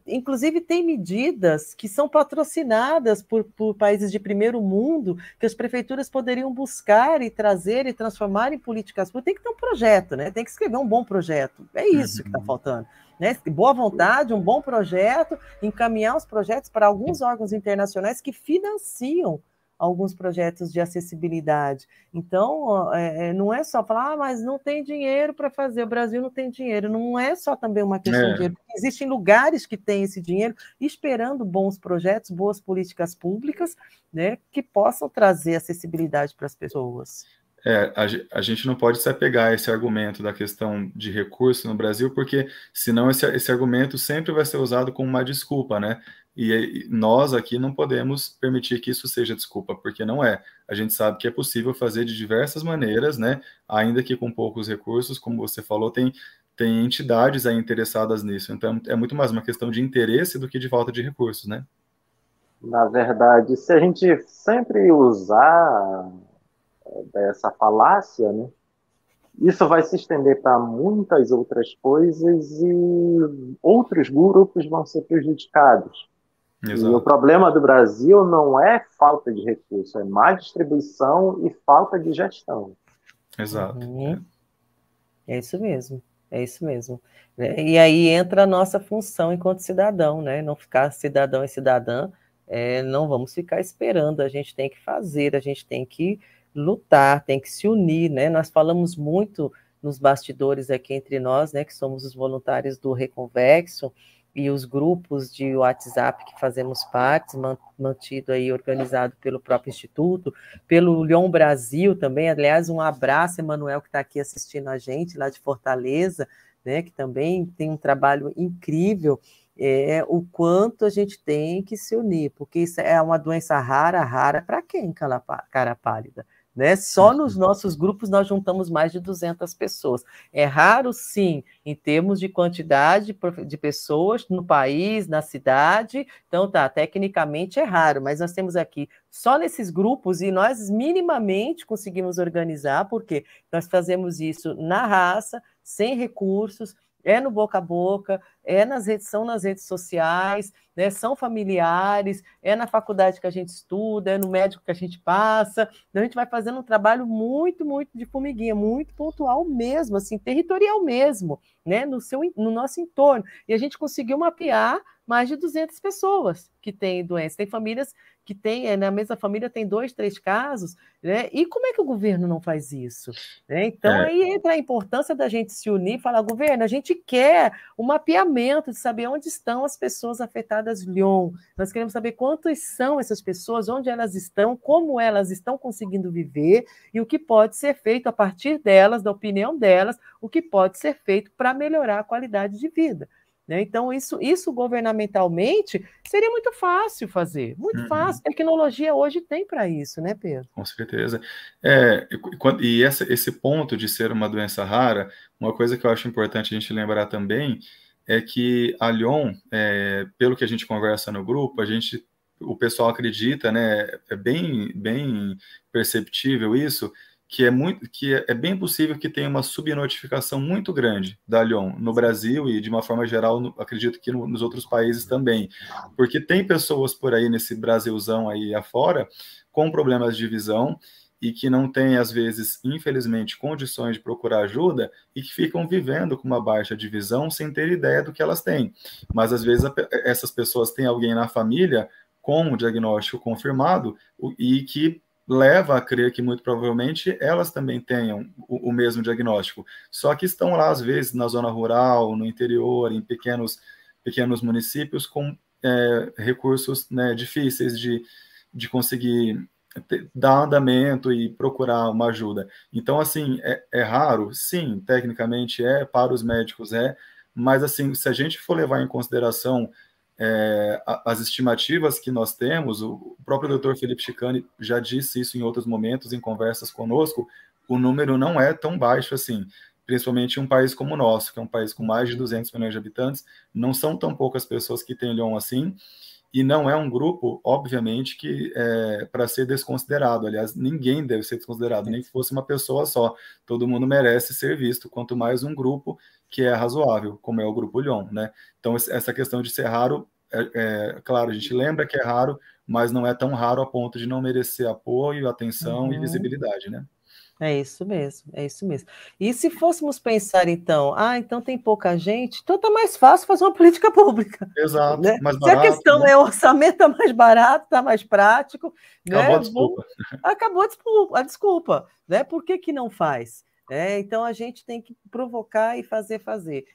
inclusive tem medidas que são patrocinadas por países de primeiro mundo, que as prefeituras poderiam buscar e trazer e transformar em políticas públicas. Tem que ter um projeto, né? Tem que escrever um bom projeto. É isso que está faltando. Né? Boa vontade, um bom projeto, encaminhar os projetos para alguns órgãos internacionais que financiam alguns projetos de acessibilidade. Então, não é só falar, mas não tem dinheiro para fazer, o Brasil não tem dinheiro. Não é só também uma questão de dinheiro. Existem lugares que têm esse dinheiro esperando bons projetos, boas políticas públicas, né, que possam trazer acessibilidade para as pessoas. A gente não pode se apegar a esse argumento da questão de recurso no Brasil, porque senão esse argumento sempre vai ser usado como uma desculpa, né? E nós aqui não podemos permitir que isso seja desculpa, porque não é. A gente sabe que é possível fazer de diversas maneiras, né? Ainda que com poucos recursos, como você falou, tem entidades aí interessadas nisso. Então, é muito mais uma questão de interesse do que de falta de recursos, né? Na verdade, se a gente sempre usar dessa falácia, né, isso vai se estender para muitas outras coisas e outros grupos vão ser prejudicados. E o Exato. problema do Brasil não é falta de recurso, é má distribuição e falta de gestão. Exato. Uhum. É isso mesmo, é isso mesmo. E aí entra a nossa função enquanto cidadão, né? Não ficar cidadão e cidadã, não vamos ficar esperando, a gente tem que fazer, a gente tem que lutar, tem que se unir, né? Nós falamos muito nos bastidores aqui entre nós, né? Que somos os voluntários do Reconvexo, e os grupos de WhatsApp que fazemos parte, mantido aí, organizado pelo próprio Instituto, pelo Lyon Brasil também. Aliás, um abraço, Emanuel, que está aqui assistindo a gente, lá de Fortaleza, né, que também tem um trabalho incrível. O quanto a gente tem que se unir, porque isso é uma doença rara para quem, cara pálida? Né? Só nos nossos grupos nós juntamos mais de 200 pessoas. É raro, sim, em termos de quantidade de pessoas no país, na cidade. Então, tecnicamente é raro, mas nós temos aqui só nesses grupos e nós minimamente conseguimos organizar, porque nós fazemos isso na raça, sem recursos, no boca a boca, são nas redes sociais, né, são familiares, na faculdade que a gente estuda, no médico que a gente passa. Então, a gente vai fazendo um trabalho muito, muito de formiguinha, muito pontual mesmo, assim, territorial mesmo, né, no nosso entorno. E a gente conseguiu mapear mais de 200 pessoas que têm doença. Tem famílias que têm, na mesma família tem 2, 3 casos, né? E como é que o governo não faz isso? Né? Então, aí entra a importância da gente se unir e falar, governo, a gente quer um mapeamento de saber onde estão as pessoas afetadas Lyon. Nós queremos saber quantas são essas pessoas, onde elas estão, como elas estão conseguindo viver e o que pode ser feito a partir delas, da opinião delas, o que pode ser feito para melhorar a qualidade de vida. Né? Então, isso governamentalmente seria muito fácil fazer, muito fácil. Tecnologia hoje tem para isso, né, Pedro? Com certeza. Esse ponto de ser uma doença rara, uma coisa que eu acho importante a gente lembrar também é que a Lyon, pelo que a gente conversa no grupo, o pessoal acredita, né, é bem perceptível isso, que é bem possível que tenha uma subnotificação muito grande da Lyon no Brasil e, de uma forma geral, acredito que nos outros países também. Porque tem pessoas por aí, nesse Brasilzão aí afora, com problemas de visão e que não têm, às vezes, infelizmente, condições de procurar ajuda e que ficam vivendo com uma baixa de visão sem ter ideia do que elas têm. Mas, às vezes, essas pessoas têm alguém na família com um diagnóstico confirmado e que leva a crer que, muito provavelmente, elas também tenham o mesmo diagnóstico. Só que estão lá, às vezes, na zona rural, no interior, em pequenos municípios com recursos, né, difíceis de conseguir dar andamento e procurar uma ajuda. Então, assim, é raro? Sim, tecnicamente para os médicos mas, assim, se a gente for levar em consideração as estimativas que nós temos, o próprio Dr. Felipe Chicani já disse isso em outros momentos, em conversas conosco, o número não é tão baixo assim, principalmente em um país como o nosso, que é um país com mais de 200 milhões de habitantes, não são tão poucas pessoas que têm Lyon assim, e não é um grupo, obviamente, que para ser desconsiderado. Aliás, ninguém deve ser desconsiderado, nem que fosse uma pessoa só. Todo mundo merece ser visto, quanto mais um grupo que é razoável, como é o Grupo Lyon, né? Então, essa questão de ser raro, claro, a gente lembra que é raro, mas não é tão raro a ponto de não merecer apoio, atenção e visibilidade, né? É isso mesmo, é isso mesmo. E se fôssemos pensar, então, então tem pouca gente, então tá mais fácil fazer uma política pública. Exato, né? mais Se a barato, questão né? é orçamento, tá mais barato, tá mais prático, Acabou né? a desculpa. Acabou a desculpa, né? Por que não faz? Então a gente tem que provocar e fazer. Fazer.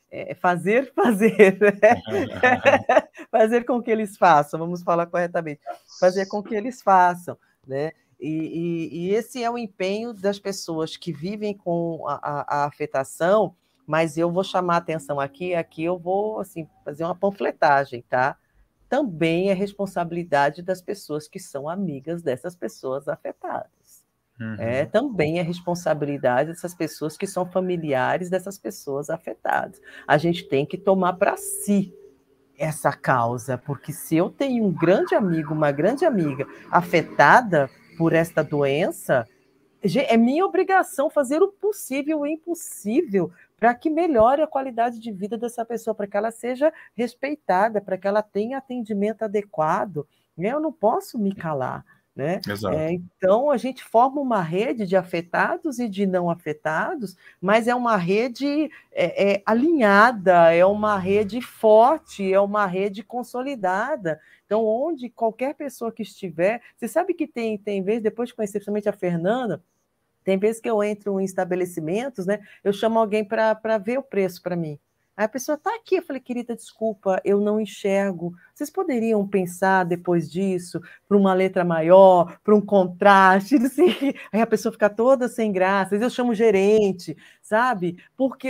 Fazer com que eles façam, vamos falar corretamente. Fazer com que eles façam, né? E esse é o empenho das pessoas que vivem com a afetação, mas eu vou chamar a atenção aqui eu vou assim, fazer uma panfletagem, tá? Também é responsabilidade das pessoas que são amigas dessas pessoas afetadas. Também é responsabilidade dessas pessoas que são familiares dessas pessoas afetadas. A gente tem que tomar para si essa causa, porque se eu tenho um grande amigo, uma grande amiga afetada por esta doença, É minha obrigação fazer o possível e o impossível para que melhore a qualidade de vida dessa pessoa, para que ela seja respeitada, para que ela tenha atendimento adequado. Né? Eu não posso me calar. Né? Então, a gente forma uma rede de afetados e de não afetados, mas é uma rede alinhada, é uma rede forte, é uma rede consolidada. Então, onde qualquer pessoa que estiver... Você sabe que tem vezes, depois de conhecer principalmente a Fernanda, tem vezes que eu entro em estabelecimentos, né? Eu chamo alguém para ver o preço para mim. Aí a pessoa está aqui, eu falei, querida, desculpa, eu não enxergo. Vocês poderiam pensar depois disso para uma letra maior, para um contraste, não sei. Aí a pessoa fica toda sem graça. Eu chamo o gerente, sabe? Porque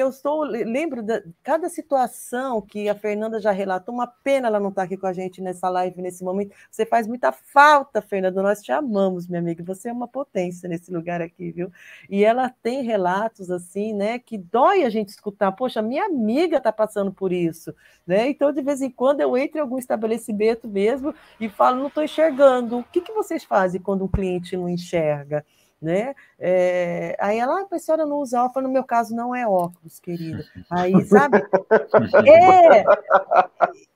lembro de cada situação que a Fernanda já relatou, uma pena ela não estar aqui com a gente nessa live, nesse momento. Você faz muita falta, Fernanda, nós te amamos, minha amiga, você é uma potência nesse lugar aqui, viu? E ela tem relatos assim, né, que dói a gente escutar. Poxa, minha amiga está passando por isso, né? Então, de vez em quando, eu entro em algum estabelecimento mesmo e falo, não estou enxergando. O que vocês fazem quando um cliente não enxerga? Né? Aí ela, a senhora não usa óculos, no meu caso não é óculos, querida. Aí, sabe?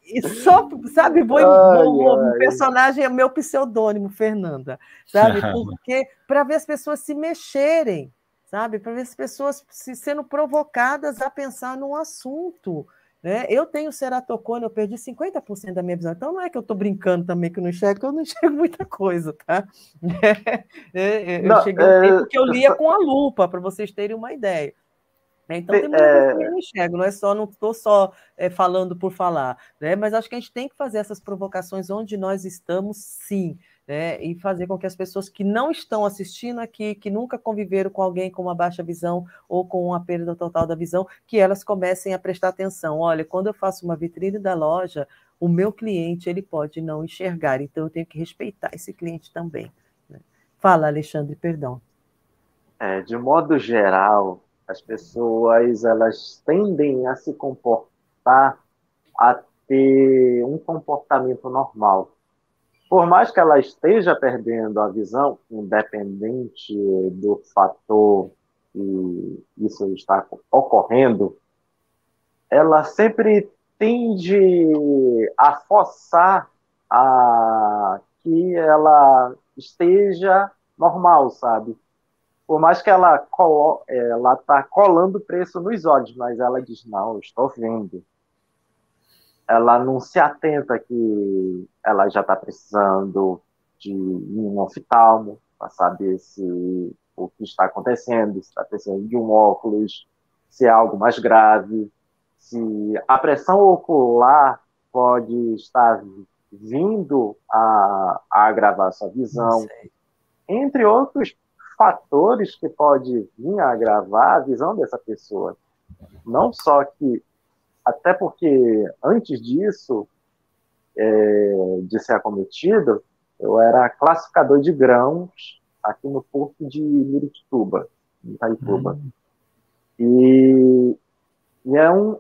E só, sabe, o personagem é meu pseudônimo, Fernanda, sabe? Porque para ver as pessoas se mexerem, sabe? Para ver as pessoas sendo provocadas a pensar num assunto. Né? Eu tenho ceratocone, eu perdi 50% da minha visão. Então não é que eu estou brincando também que eu não enxergo muita coisa, tá? Eu cheguei um tempo que eu lia com a lupa, para vocês terem uma ideia. Então tem muita coisa que eu não enxergo, não estou só falando por falar, né? Mas acho que a gente tem que fazer essas provocações onde nós estamos, sim. Né, e fazer com que as pessoas que não estão assistindo aqui, que nunca conviveram com alguém com uma baixa visão ou com uma perda total da visão, que elas comecem a prestar atenção. Olha, quando eu faço uma vitrine da loja, o meu cliente ele pode não enxergar, então eu tenho que respeitar esse cliente também. Né? Fala, Alexandre, perdão. De modo geral, as pessoas elas tendem a se comportar, a ter um comportamento normal. Por mais que ela esteja perdendo a visão, independente do fator que isso está ocorrendo, ela sempre tende a forçar a que ela esteja normal, sabe? Por mais que ela está colando preço nos olhos, mas ela diz, não, eu estou vendo. Ela não se atenta que ela já está precisando de um oftalmo para saber se o que está acontecendo, se está precisando de um óculos, se é algo mais grave, se a pressão ocular pode estar vindo a agravar sua visão, entre outros fatores que pode vir a agravar a visão dessa pessoa. Não só que, até porque antes disso, de ser acometido, eu era classificador de grãos aqui no porto de Miritituba, em Itaituba. E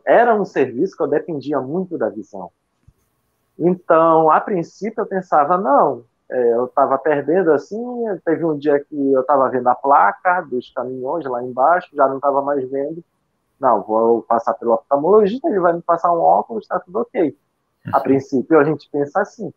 era um serviço que eu dependia muito da visão. Então, a princípio, eu pensava, não, eu estava perdendo assim, teve um dia que eu estava vendo a placa dos caminhões lá embaixo, já não estava mais vendo. Não, vou passar pelo oftalmologista, ele vai me passar um óculos, está tudo ok. A princípio, a gente pensa assim.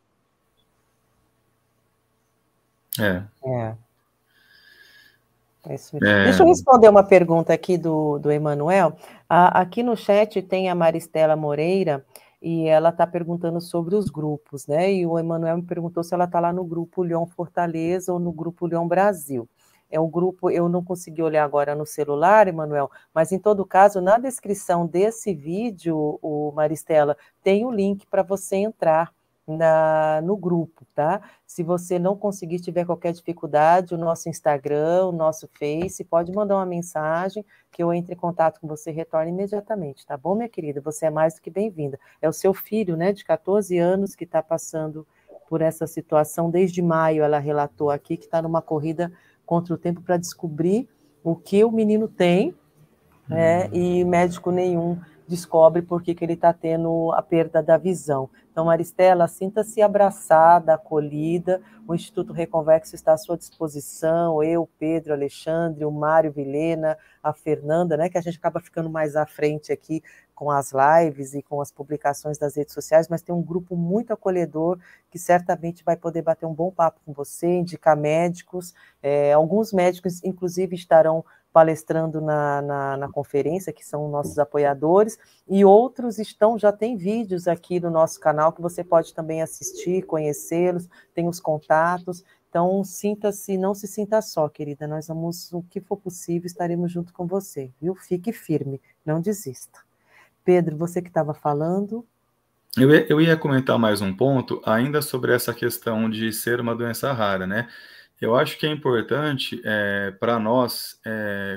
Deixa eu responder uma pergunta aqui do Emanuel. Aqui no chat tem a Maristela Moreira, e ela está perguntando sobre os grupos, né? E o Emanuel me perguntou se ela está lá no grupo Lyon Fortaleza ou no grupo Lyon Brasil. É um grupo, eu não consegui olhar agora no celular, Emanuel, mas em todo caso, na descrição desse vídeo, Maristela, tem o link para você entrar no grupo, tá? Se você não conseguir, tiver qualquer dificuldade, o nosso Instagram, o nosso Face, pode mandar uma mensagem que eu entre em contato com você e retorne imediatamente, tá bom, minha querida? Você é mais do que bem-vinda. É o seu filho, né, de 14 anos, que está passando por essa situação. Desde maio, ela relatou aqui que está numa corrida contra o tempo para descobrir o que o menino tem, né, e médico nenhum descobre por que ele está tendo a perda da visão. Então, Maristela, sinta-se abraçada, acolhida, o Instituto Reconvexo está à sua disposição, eu, Pedro, Alexandre, o Mário Vilhena, a Fernanda, né, que a gente acaba ficando mais à frente aqui com as lives e com as publicações das redes sociais, mas tem um grupo muito acolhedor que certamente vai poder bater um bom papo com você, indicar médicos, alguns médicos, inclusive, estarão palestrando na conferência, que são nossos apoiadores, e outros já tem vídeos aqui no nosso canal que você pode também assistir, conhecê-los, tem os contatos, então não se sinta só, querida, nós vamos, o que for possível, estaremos junto com você, viu? Fique firme, não desista. Pedro, você que estava falando... Eu ia comentar mais um ponto, ainda sobre essa questão de ser uma doença rara, né? Eu acho que é importante para nós,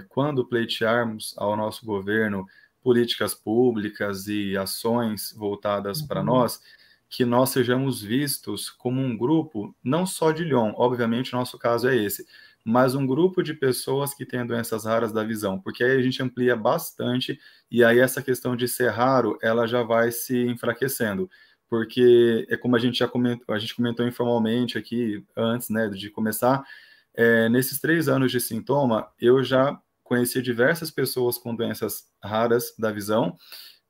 quando pleitearmos ao nosso governo políticas públicas e ações voltadas para nós, que nós sejamos vistos como um grupo, não só de Lyon, obviamente o nosso caso é esse, mas um grupo de pessoas que têm doenças raras da visão, porque aí a gente amplia bastante e aí essa questão de ser raro, ela já vai se enfraquecendo. Porque é como a gente comentou informalmente aqui antes, né, de começar, nesses 3 anos de sintoma, eu já conheci diversas pessoas com doenças raras da visão.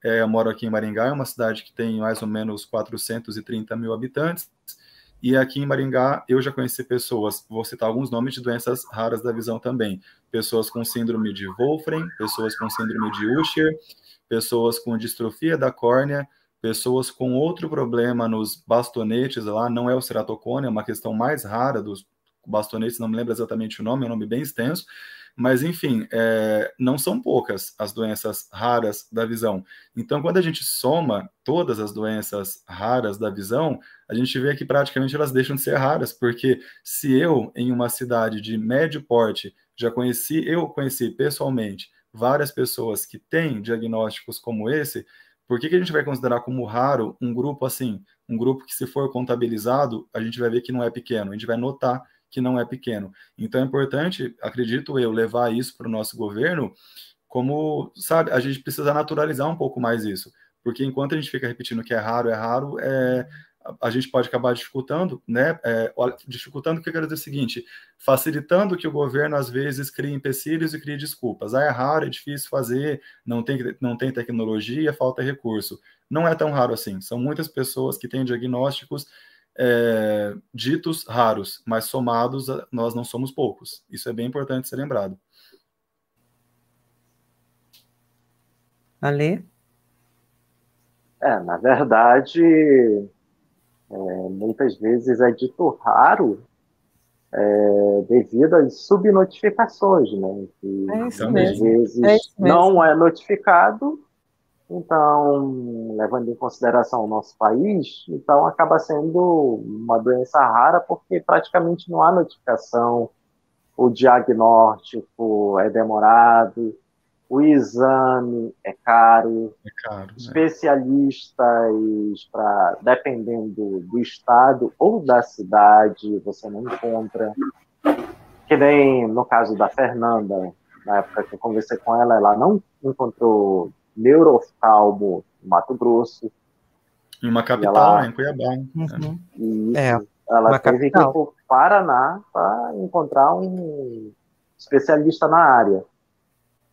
Eu moro aqui em Maringá, é uma cidade que tem mais ou menos 430 mil habitantes, e aqui em Maringá eu já conheci pessoas, vou citar alguns nomes de doenças raras da visão também, pessoas com síndrome de Wolfram, pessoas com síndrome de Usher, pessoas com distrofia da córnea, pessoas com outro problema nos bastonetes lá, não é o ceratocone, é uma questão mais rara dos bastonetes, não me lembro exatamente o nome, é um nome bem extenso, mas enfim, não são poucas as doenças raras da visão. Então, quando a gente soma todas as doenças raras da visão, a gente vê que praticamente elas deixam de ser raras, porque se eu, em uma cidade de médio porte, eu conheci pessoalmente várias pessoas que têm diagnósticos como esse, por que a gente vai considerar como raro um grupo assim? Um grupo que, se for contabilizado, a gente vai ver que não é pequeno, a gente vai notar que não é pequeno. Então é importante, acredito eu, levar isso para o nosso governo como, sabe, a gente precisa naturalizar um pouco mais isso, porque enquanto a gente fica repetindo que é raro, a gente pode acabar dificultando, né? Dificultando, o que eu quero dizer é o seguinte, facilitando que o governo, às vezes, crie empecilhos e crie desculpas. É raro, é difícil fazer, não tem tecnologia, falta recurso. Não é tão raro assim. São muitas pessoas que têm diagnósticos ditos raros, mas somados, nós não somos poucos. Isso é bem importante ser lembrado. Ale? Na verdade, muitas vezes é dito raro devido às subnotificações, né? Que Isso muitas mesmo. vezes não é notificado, então, levando em consideração o nosso país, então acaba sendo uma doença rara porque praticamente não há notificação, o diagnóstico é demorado, o exame é caro, especialistas, dependendo do estado ou da cidade, você não encontra. Que nem no caso da Fernanda, na época que eu conversei com ela, ela não encontrou neurooftalmo no Mato Grosso. Em uma capital, em Cuiabá. Ela teve que ir para o Paraná para encontrar um especialista na área.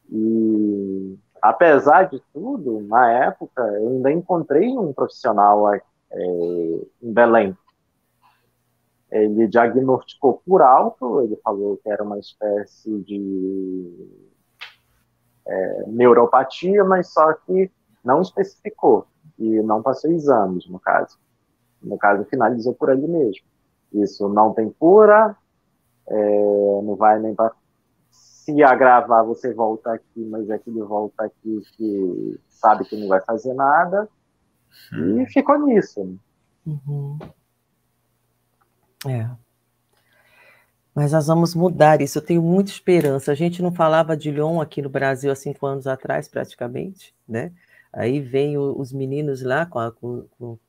E, apesar de tudo, na época, eu ainda encontrei um profissional em Belém. Ele diagnosticou por alto, ele falou que era uma espécie de neuropatia, mas só que não especificou e não passou exames, no caso. No caso, finalizou por ele mesmo. Isso não tem cura, não vai nem para... Se agravar, você volta aqui, mas é que ele volta aqui que sabe que não vai fazer nada. E ficou nisso. Mas nós vamos mudar isso, eu tenho muita esperança. A gente não falava de Lyon aqui no Brasil há 5 anos atrás, praticamente, né? Aí vem os meninos lá com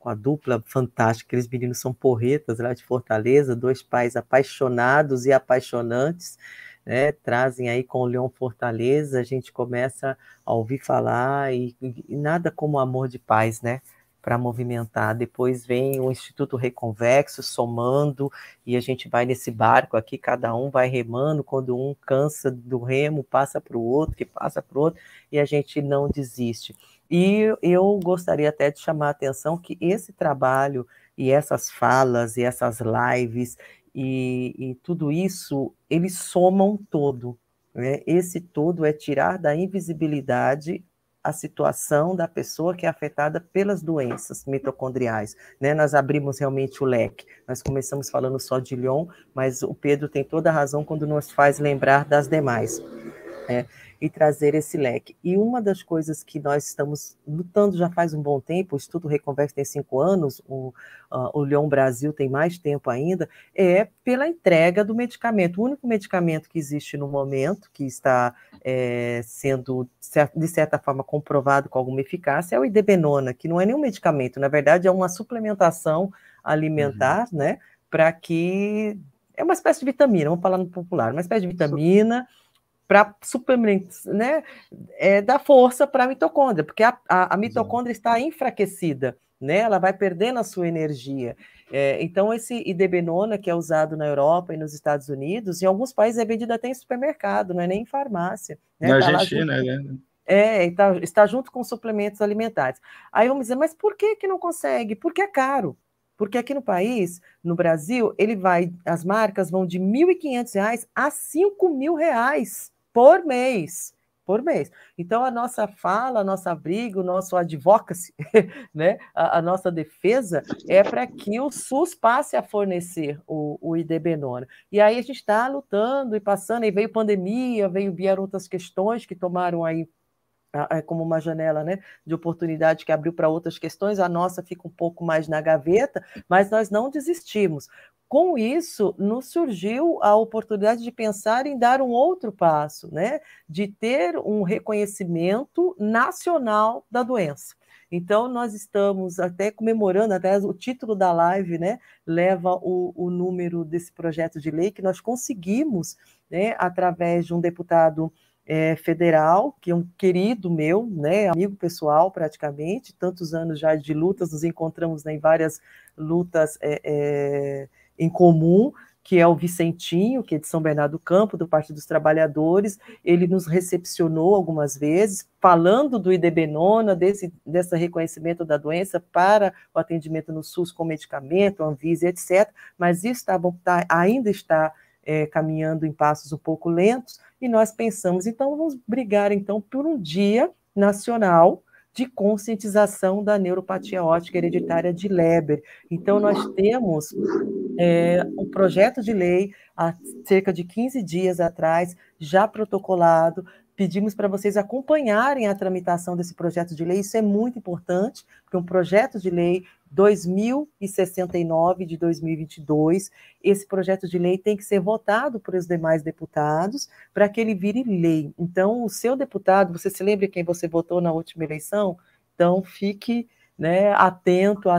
a dupla fantástica, aqueles meninos são porretas lá de Fortaleza, 2 pais apaixonados e apaixonantes, né, trazem aí com o Leon Fortaleza, a gente começa a ouvir falar e nada como o amor de paz, né, para movimentar. Depois vem o Instituto Reconvexo somando, e a gente vai nesse barco aqui, cada um vai remando, quando um cansa do remo, passa para o outro, que passa para o outro, e a gente não desiste. E eu gostaria até de chamar a atenção que esse trabalho e essas falas e essas lives e tudo isso, eles somam todo, né? Esse todo é tirar da invisibilidade a situação da pessoa que é afetada pelas doenças mitocondriais, né? Nós abrimos realmente o leque, nós começamos falando só de Lyon, mas o Pedro tem toda a razão quando nos faz lembrar das demais. E trazer esse leque. E uma das coisas que nós estamos lutando já faz um bom tempo, o Instituto Reconverso tem 5 anos, o Lyon Brasil tem mais tempo ainda, é pela entrega do medicamento. O único medicamento que existe no momento, que está sendo, de certa forma, comprovado com alguma eficácia, é o idebenona, que não é nenhum medicamento, na verdade é uma suplementação alimentar, né, para que... É uma espécie de vitamina, vamos falar no popular, uma espécie de vitamina para suplementos, né, dar força para a mitocôndria, porque a mitocôndria está enfraquecida, né, ela vai perdendo a sua energia. Então, esse idebenona, que é usado na Europa e nos Estados Unidos, em alguns países é vendido até em supermercado, não é nem em farmácia. Né? Na Tá Argentina, né? Está junto com suplementos alimentares. Aí vamos dizer, mas por que não consegue? Porque é caro. Porque aqui no país, no Brasil, as marcas vão de R$ 1.500 a R$ 5.000 por mês. Por mês. Então, a nossa fala, a nossa briga, o nosso advocacy, né, a nossa defesa é para que o SUS passe a fornecer o idebenona. E aí a gente está lutando e passando, e veio pandemia, vieram outras questões que tomaram aí como uma janela, né, de oportunidade que abriu para outras questões, a nossa fica um pouco mais na gaveta, mas nós não desistimos. Com isso, nos surgiu a oportunidade de pensar em dar um outro passo, né, de ter um reconhecimento nacional da doença. Então, nós estamos até comemorando, até o título da live, né, leva o número desse projeto de lei que nós conseguimos, né, através de um deputado federal, que é um querido meu, né, amigo pessoal praticamente, tantos anos já de lutas, nos encontramos, né, em várias lutas em comum, que é o Vicentinho, que é de São Bernardo do Campo, do Partido dos Trabalhadores. Ele nos recepcionou algumas vezes, falando do idebenona, desse reconhecimento da doença para o atendimento no SUS com medicamento, Anvisa, etc., mas isso ainda está caminhando em passos um pouco lentos, e nós pensamos, então vamos brigar então por um dia nacional de conscientização da neuropatia óptica hereditária de Leber. Então nós temos um projeto de lei há cerca de 15 dias atrás, já protocolado. Pedimos para vocês acompanharem a tramitação desse projeto de lei, isso é muito importante, porque é um projeto de lei 2069 de 2022, esse projeto de lei tem que ser votado por os demais deputados para que ele vire lei. Então, o seu deputado, você se lembra quem você votou na última eleição? Então, fique, né, atenta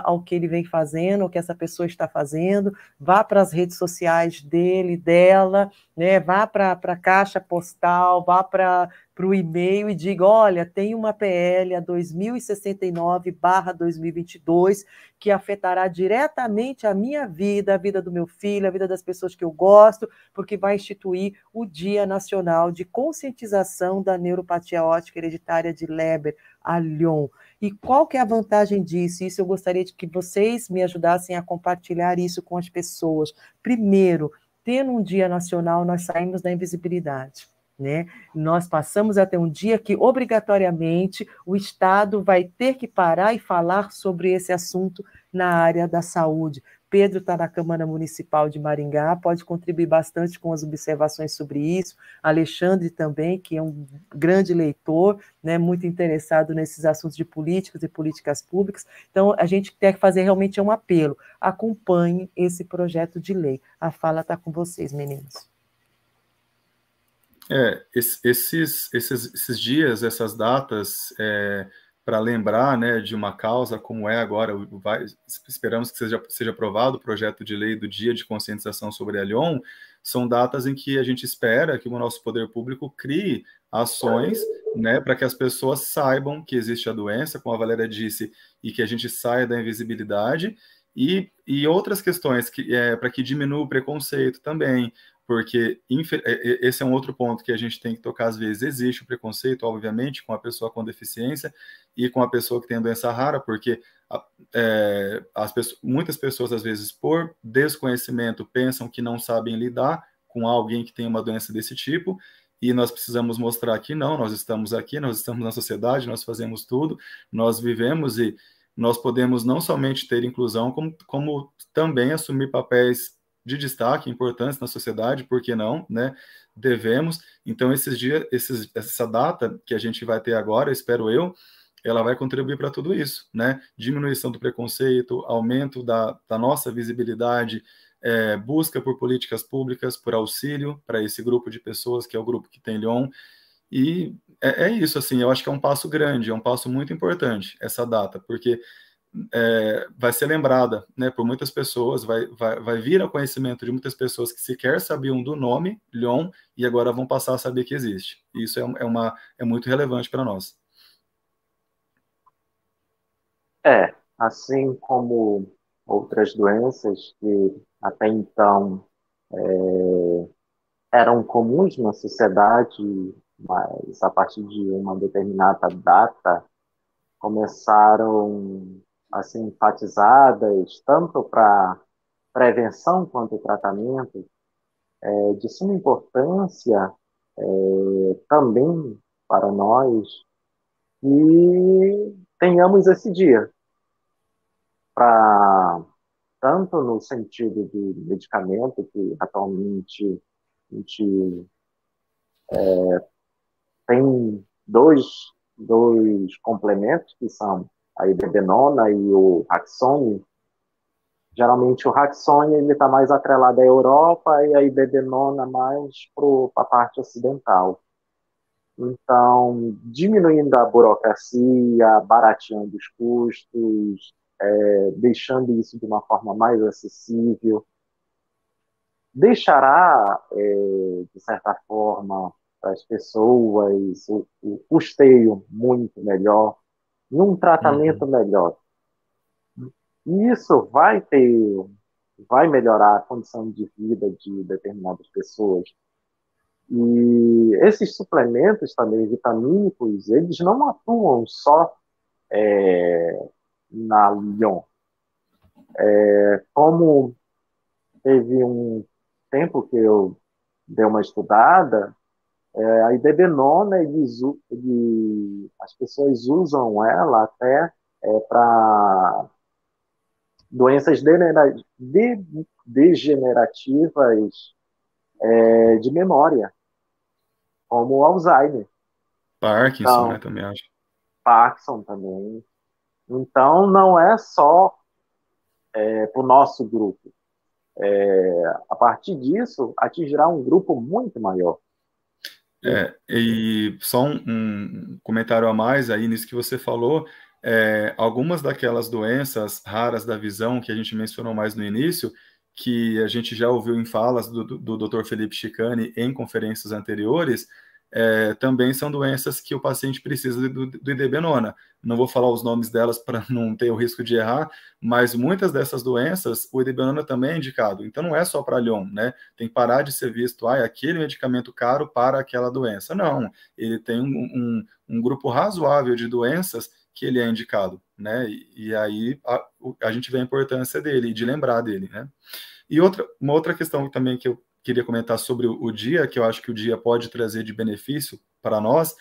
ao que ele vem fazendo, ao que essa pessoa está fazendo, vá para as redes sociais dele, dela, né, vá para a caixa postal, vá para o e-mail e diga, olha, tem uma PL a 2069/2022 que afetará diretamente a minha vida, a vida do meu filho, a vida das pessoas que eu gosto, porque vai instituir o Dia Nacional de Conscientização da Neuropatia Óptica Hereditária de Leber, a Lyon. E qual que é a vantagem disso? Isso eu gostaria de que vocês me ajudassem a compartilhar isso com as pessoas. Primeiro, tendo um dia nacional, nós saímos da invisibilidade, né? Nós passamos a ter um dia que, obrigatoriamente, o Estado vai ter que parar e falar sobre esse assunto na área da saúde. Pedro está na Câmara Municipal de Maringá, pode contribuir bastante com as observações sobre isso. Alexandre também, que é um grande leitor, né, muito interessado nesses assuntos de políticas e políticas públicas. Então, a gente quer fazer realmente um apelo. Acompanhe esse projeto de lei. A fala está com vocês, meninos. Esses dias, essas datas, para lembrar, né, de uma causa como é agora, esperamos que seja aprovado o projeto de lei do Dia de Conscientização sobre a Lyon, são datas em que a gente espera que o nosso poder público crie ações, né, para que as pessoas saibam que existe a doença, como a Valéria disse, e que a gente saia da invisibilidade, e outras questões para que diminua o preconceito também, porque esse é um outro ponto que a gente tem que tocar às vezes. Existe o preconceito, obviamente, com a pessoa com deficiência e com a pessoa que tem doença rara, porque muitas pessoas, às vezes, por desconhecimento, pensam que não sabem lidar com alguém que tem uma doença desse tipo, e nós precisamos mostrar que não, nós estamos aqui, nós estamos na sociedade, nós fazemos tudo, nós vivemos e nós podemos não somente ter inclusão, como também assumir papéis de destaque importantes na sociedade, por que não, né? Devemos. Então, essa data que a gente vai ter agora, espero eu, ela vai contribuir para tudo isso, né? Diminuição do preconceito, aumento da nossa visibilidade, busca por políticas públicas, por auxílio para esse grupo de pessoas, que é o grupo que tem Lyon. E é isso, assim, eu acho que é um passo grande, é um passo muito importante, essa data, porque vai ser lembrada, né, por muitas pessoas, vai vir ao conhecimento de muitas pessoas que sequer sabiam do nome Lyon e agora vão passar a saber que existe. Isso é muito relevante para nós. Assim como outras doenças que até então eram comuns na sociedade, mas a partir de uma determinada data começaram a ser enfatizadas tanto para prevenção quanto tratamento, de suma importância também para nós que tenhamos esse dia, para tanto no sentido de medicamento, que atualmente a gente tem dois complementos, que são a iberbenona e o Raxone. Geralmente o Raxone está mais atrelado à Europa e a iberbenona mais para a parte ocidental. Então, diminuindo a burocracia, barateando os custos, deixando isso de uma forma mais acessível, deixará, de certa forma, para as pessoas o custeio muito melhor, e um tratamento melhor. E isso vai melhorar a condição de vida de determinadas pessoas. E esses suplementos também vitamínicos, eles não atuam só na Lyon. Como teve um tempo que eu dei uma estudada, a iberbenona, as pessoas usam ela até para doenças degenerativas de memória, como Alzheimer. Parkinson, Então, né, também acho. Parkinson também. Então, não é só para o nosso grupo. A partir disso, atingirá um grupo muito maior. E só um comentário a mais aí nisso que você falou, algumas daquelas doenças raras da visão que a gente mencionou mais no início, que a gente já ouviu em falas do Dr. Felipe Chicani em conferências anteriores, também são doenças que o paciente precisa do iberbenona. Não vou falar os nomes delas para não ter o risco de errar, mas muitas dessas doenças, o iberbenona também é indicado. Então não é só para Lyon, né? Tem que parar de ser visto, aquele medicamento caro para aquela doença. Não, ele tem um grupo razoável de doenças que ele é indicado, né? E aí a gente vê a importância dele, de lembrar dele, né? E uma outra questão também que eu queria comentar sobre o dia, que eu acho que o dia pode trazer de benefício para nós,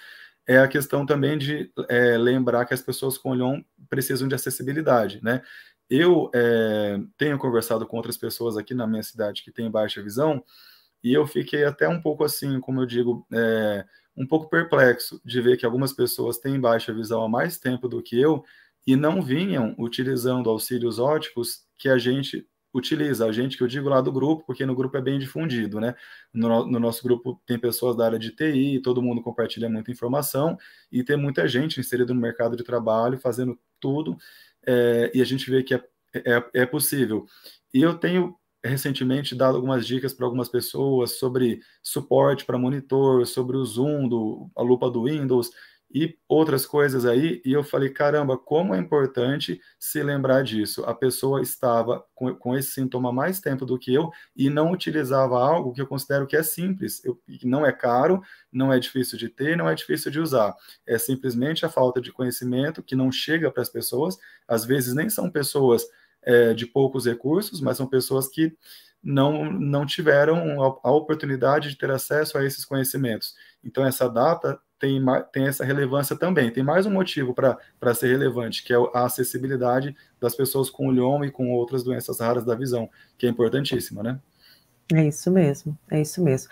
é a questão também de lembrar que as pessoas com Lyon precisam de acessibilidade, né? Eu tenho conversado com outras pessoas aqui na minha cidade que têm baixa visão, e eu fiquei até um pouco assim, como eu digo, um pouco perplexo de ver que algumas pessoas têm baixa visão há mais tempo do que eu e não vinham utilizando auxílios óticos que a gente utiliza, a gente que eu digo lá do grupo, porque no grupo é bem difundido, né? No nosso grupo tem pessoas da área de TI, todo mundo compartilha muita informação e tem muita gente inserida no mercado de trabalho, fazendo tudo, e a gente vê que é possível. E eu tenho recentemente dado algumas dicas para algumas pessoas sobre suporte para monitor, sobre o Zoom, a lupa do Windows e outras coisas aí, e eu falei, caramba, como é importante se lembrar disso. A pessoa estava com esse sintoma há mais tempo do que eu e não utilizava algo que eu considero que é simples, que não é caro, não é difícil de ter, não é difícil de usar. É simplesmente a falta de conhecimento que não chega para as pessoas, às vezes nem são pessoas de poucos recursos, mas são pessoas que não tiveram a oportunidade de ter acesso a esses conhecimentos. Então, essa data tem essa relevância também. Tem mais um motivo para ser relevante, que é a acessibilidade das pessoas com glioma e com outras doenças raras da visão, que é importantíssima, né? É isso mesmo, é isso mesmo.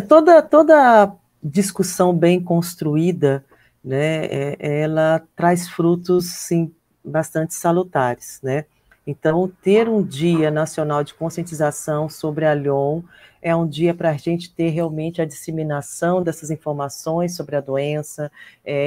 Toda discussão bem construída, né, ela traz frutos, sim, bastante salutares, né? Então, ter um dia nacional de conscientização sobre a LHON é um dia para a gente ter realmente a disseminação dessas informações sobre a doença,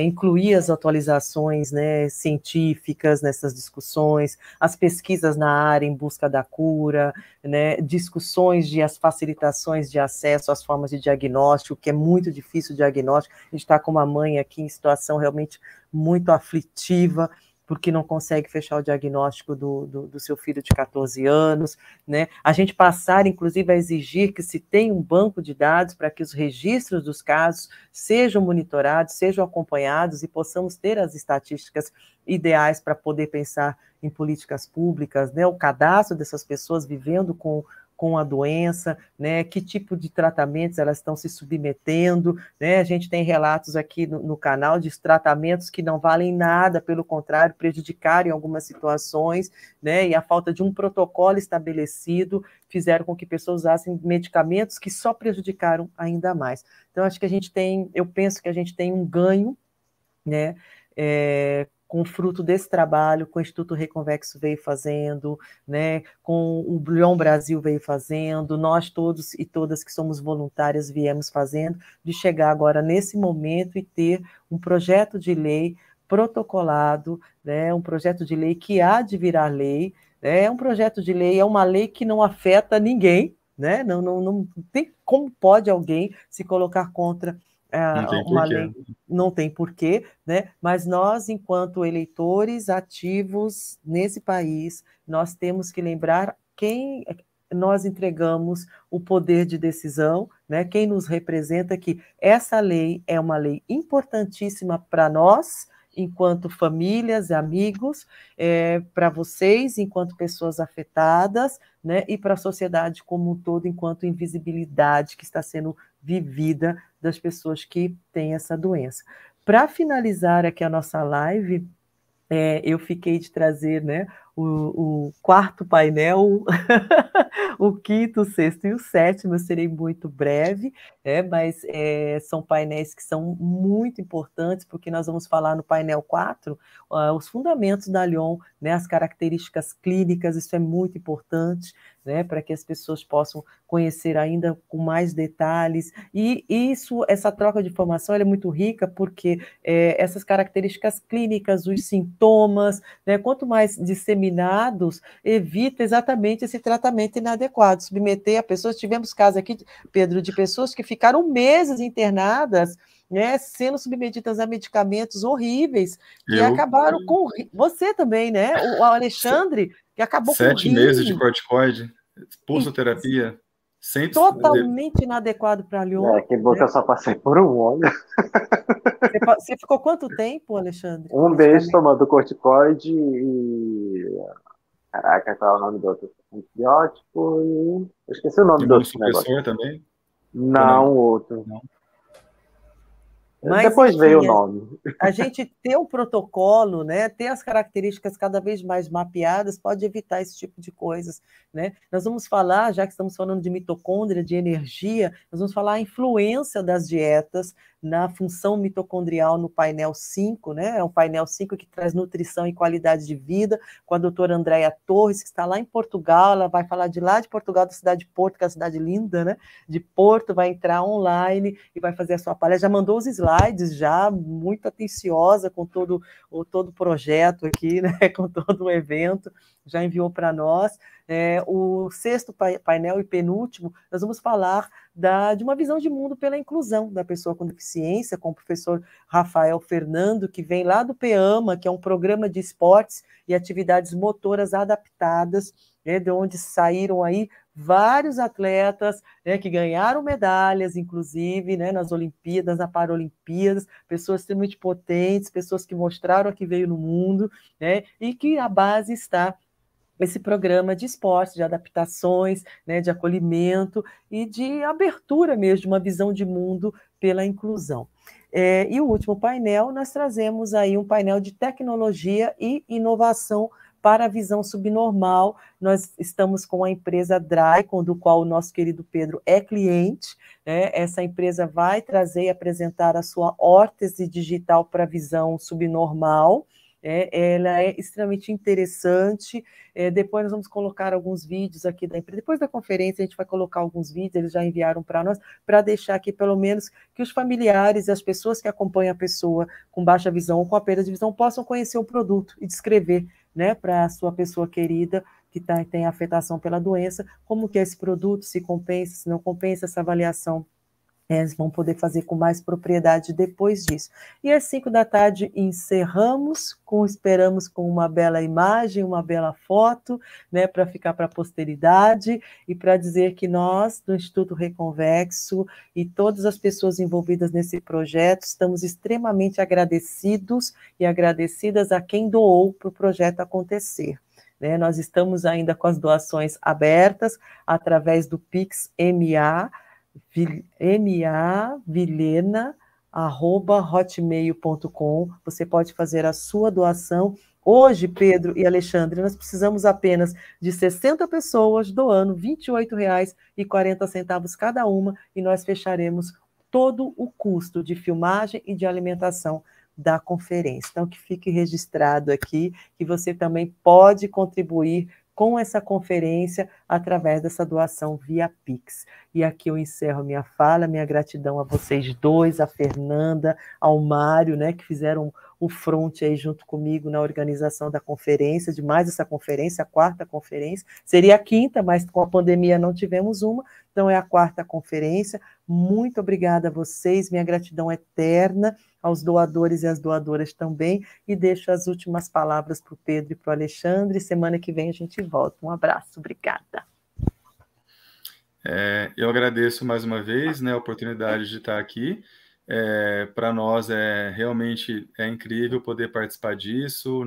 incluir as atualizações, né, científicas nessas discussões, as pesquisas na área em busca da cura, né, discussões de as facilitações de acesso às formas de diagnóstico, que é muito difícil o diagnóstico. A gente está com uma mãe aqui em situação realmente muito aflitiva, porque não consegue fechar o diagnóstico do seu filho de 14 anos, né? A gente passar, inclusive, a exigir que se tenha um banco de dados para que os registros dos casos sejam monitorados, sejam acompanhados e possamos ter as estatísticas ideais para poder pensar em políticas públicas, né? O cadastro dessas pessoas vivendo com a doença, né? Que tipo de tratamentos elas estão se submetendo, né? A gente tem relatos aqui no canal de tratamentos que não valem nada, pelo contrário, prejudicaram em algumas situações, né? E a falta de um protocolo estabelecido fizeram com que pessoas usassem medicamentos que só prejudicaram ainda mais. Então, eu penso que a gente tem um ganho, né? Com o fruto desse trabalho, com o Instituto Reconvexo veio fazendo, né, com o Lyon Brasil veio fazendo, nós todos e todas que somos voluntárias viemos fazendo, de chegar agora nesse momento e ter um projeto de lei protocolado, né, um projeto de lei que há de virar lei, é um projeto de lei, é uma lei que não afeta ninguém, né, não tem como pode alguém se colocar contra uma lei, não tem porquê, né? Mas nós, enquanto eleitores ativos nesse país, nós temos que lembrar quem nós entregamos o poder de decisão, né? Quem nos representa, que essa lei é uma lei importantíssima para nós, enquanto famílias e amigos, para vocês, enquanto pessoas afetadas, né? E para a sociedade como um todo, enquanto invisibilidade que está sendo vivida das pessoas que têm essa doença. Para finalizar aqui a nossa live, eu fiquei de trazer, né, o quarto painel, o quinto, o sexto e o sétimo. Eu serei muito breve, mas são painéis que são muito importantes, porque nós vamos falar no painel 4 os fundamentos da LHON, né, as características clínicas, isso é muito importante, né, para que as pessoas possam conhecer ainda com mais detalhes, e essa troca de informação é muito rica, porque essas características clínicas, os sintomas, né, quanto mais disseminados, evita exatamente esse tratamento inadequado, submeter a pessoas. Tivemos casos aqui, Pedro, de pessoas que ficaram meses internadas, né, sendo submetidas a medicamentos horríveis, que acabaram com... Você também, né? O Alexandre, que acabou com 7 meses de corticoide, pulsoterapia. Totalmente inadequado para a LHON. Que bom, né? Que eu só passei por um óleo. Você ficou quanto tempo, Alexandre? Um mês tomando corticoide e... Caraca, qual é o nome do outro? Antibiótico e... Eu esqueci o nome do outro negócio. Também? Não, o outro. Não. Mas, depois enfim, veio o nome. A gente ter um protocolo, né, ter as características cada vez mais mapeadas, pode evitar esse tipo de coisas, né? Nós vamos falar, já que estamos falando de mitocôndria, de energia, nós vamos falar a influência das dietas na função mitocondrial no painel 5, né? É um painel 5 que traz nutrição e qualidade de vida, com a doutora Andréia Torres, que está lá em Portugal. Ela vai falar de lá de Portugal, da cidade de Porto, que é uma cidade linda, né? De Porto, vai entrar online e vai fazer a sua palestra. Já mandou os slides, já muito atenciosa com todo o projeto aqui, né? Com todo o evento. já enviou para nós. O sexto painel e penúltimo, nós vamos falar de uma visão de mundo pela inclusão da pessoa com deficiência, com o professor Rafael Fernando, que vem lá do PEAMA, que é um programa de esportes e atividades motoras adaptadas, de onde saíram aí vários atletas, que ganharam medalhas, inclusive, nas Olimpíadas, na Paralimpíadas, pessoas extremamente potentes, pessoas que mostraram o que veio no mundo, e que a base está esse programa de esporte, de adaptações, de acolhimento e de abertura mesmo, de uma visão de mundo pela inclusão. E o último painel, nós trazemos aí um painel de tecnologia e inovação para a visão subnormal. Nós estamos com a empresa Drycon, do qual o nosso querido Pedro é cliente. Essa empresa vai trazer e apresentar a sua órtese digital para a visão subnormal. Ela é extremamente interessante. Depois nós vamos colocar alguns vídeos aqui da empresa. Depois da conferência, a gente vai colocar alguns vídeos, eles já enviaram para nós, para deixar aqui, pelo menos, que os familiares e as pessoas que acompanham a pessoa com baixa visão ou com a perda de visão possam conhecer o produto e descrever, para a sua pessoa querida que tem afetação pela doença, como que é esse produto, se compensa, se não compensa, essa avaliação. Eles vão poder fazer com mais propriedade depois disso. E às 5 da tarde encerramos, esperamos com uma bela imagem, uma bela foto, para ficar para a posteridade e para dizer que nós, do Instituto Reconvexo, e todas as pessoas envolvidas nesse projeto, estamos extremamente agradecidos e agradecidas a quem doou para o projeto acontecer. Nós estamos ainda com as doações abertas através do Pix mavilena@hotmail.com. Você pode fazer a sua doação. Hoje, Pedro e Alexandre, nós precisamos apenas de 60 pessoas doando R$ 28,40 cada uma, e nós fecharemos todo o custo de filmagem e de alimentação da conferência. Então, que fique registrado aqui que você também pode contribuir com essa conferência através dessa doação via Pix. E aqui eu encerro minha fala, minha gratidão a vocês dois, a Fernanda, ao Mário, que fizeram o front aí junto comigo na organização da conferência, de mais essa conferência, a quarta conferência. Seria a quinta, mas com a pandemia não tivemos uma, então é a quarta conferência. Muito obrigada a vocês, minha gratidão eterna aos doadores e às doadoras também, e deixo as últimas palavras para o Pedro e para o Alexandre. Semana que vem a gente volta. Um abraço, obrigada. Eu agradeço mais uma vez, a oportunidade de estar aqui. Para nós realmente incrível poder participar disso,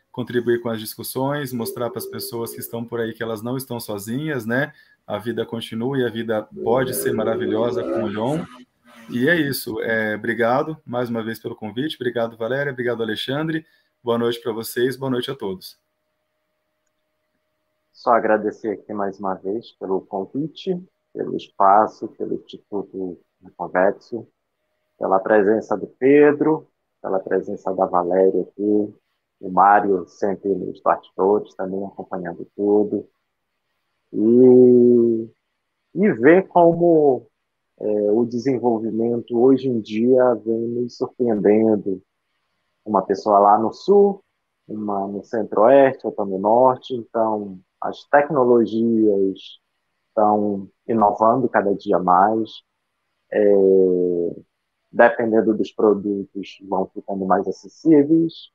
contribuir com as discussões, mostrar para as pessoas que estão por aí que elas não estão sozinhas, a vida continua e a vida pode ser maravilhosa com o Leon. E é isso. Obrigado mais uma vez pelo convite. Obrigado, Valéria. Obrigado, Alexandre. Boa noite para vocês. Boa noite a todos. Só agradecer aqui mais uma vez pelo convite, pelo espaço, pelo Instituto Reconvexo, pela presença do Pedro, pela presença da Valéria aqui, o Mário sempre nos bastidores, também acompanhando tudo. E ver como o desenvolvimento hoje em dia vem nos surpreendendo. Uma pessoa lá no sul, uma no centro-oeste, outra no norte. Então, as tecnologias estão inovando cada dia mais. Dependendo dos produtos, vão ficando mais acessíveis.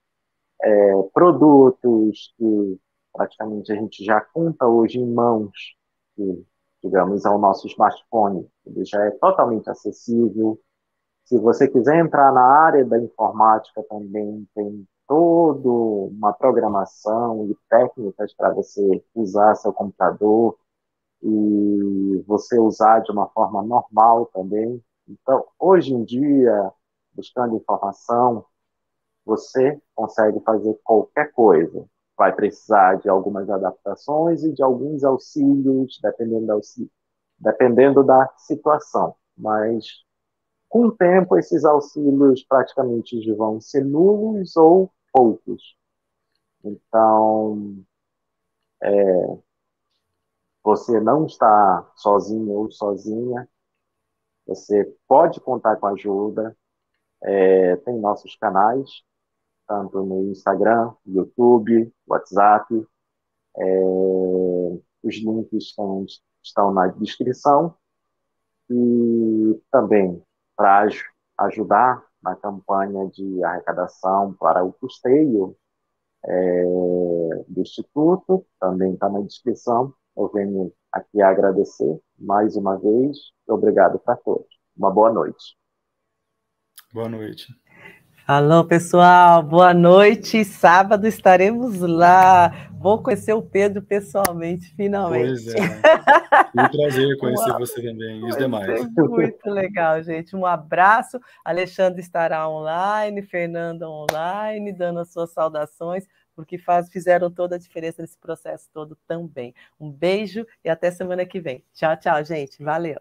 Produtos que praticamente a gente já conta hoje em mãos, que, digamos, é o nosso smartphone, ele já é totalmente acessível. Se você quiser entrar na área da informática também, tem toda uma programação e técnicas para você usar seu computador e você usar de uma forma normal também. Então, hoje em dia, buscando informação, você consegue fazer qualquer coisa. Vai precisar de algumas adaptações e de alguns auxílios, dependendo da situação. Mas, com o tempo, esses auxílios praticamente vão ser nulos ou poucos. Então, você não está sozinho ou sozinha, você pode contar com ajuda. Tem nossos canais, tanto no Instagram, YouTube, WhatsApp. Os links estão na descrição. E também para ajudar na campanha de arrecadação para o custeio do Instituto, também está na descrição. Eu venho aqui agradecer mais uma vez. Obrigado para todos. Uma boa noite. Boa noite. Alô, pessoal, boa noite. Sábado estaremos lá. Vou conhecer o Pedro pessoalmente, finalmente. Pois é. Um prazer conhecer você também e os demais. Muito legal, gente. Um abraço. Alexandre estará online, Fernanda online, dando as suas saudações, porque fizeram toda a diferença nesse processo todo também. Um beijo e até semana que vem. Tchau, tchau, gente. Valeu.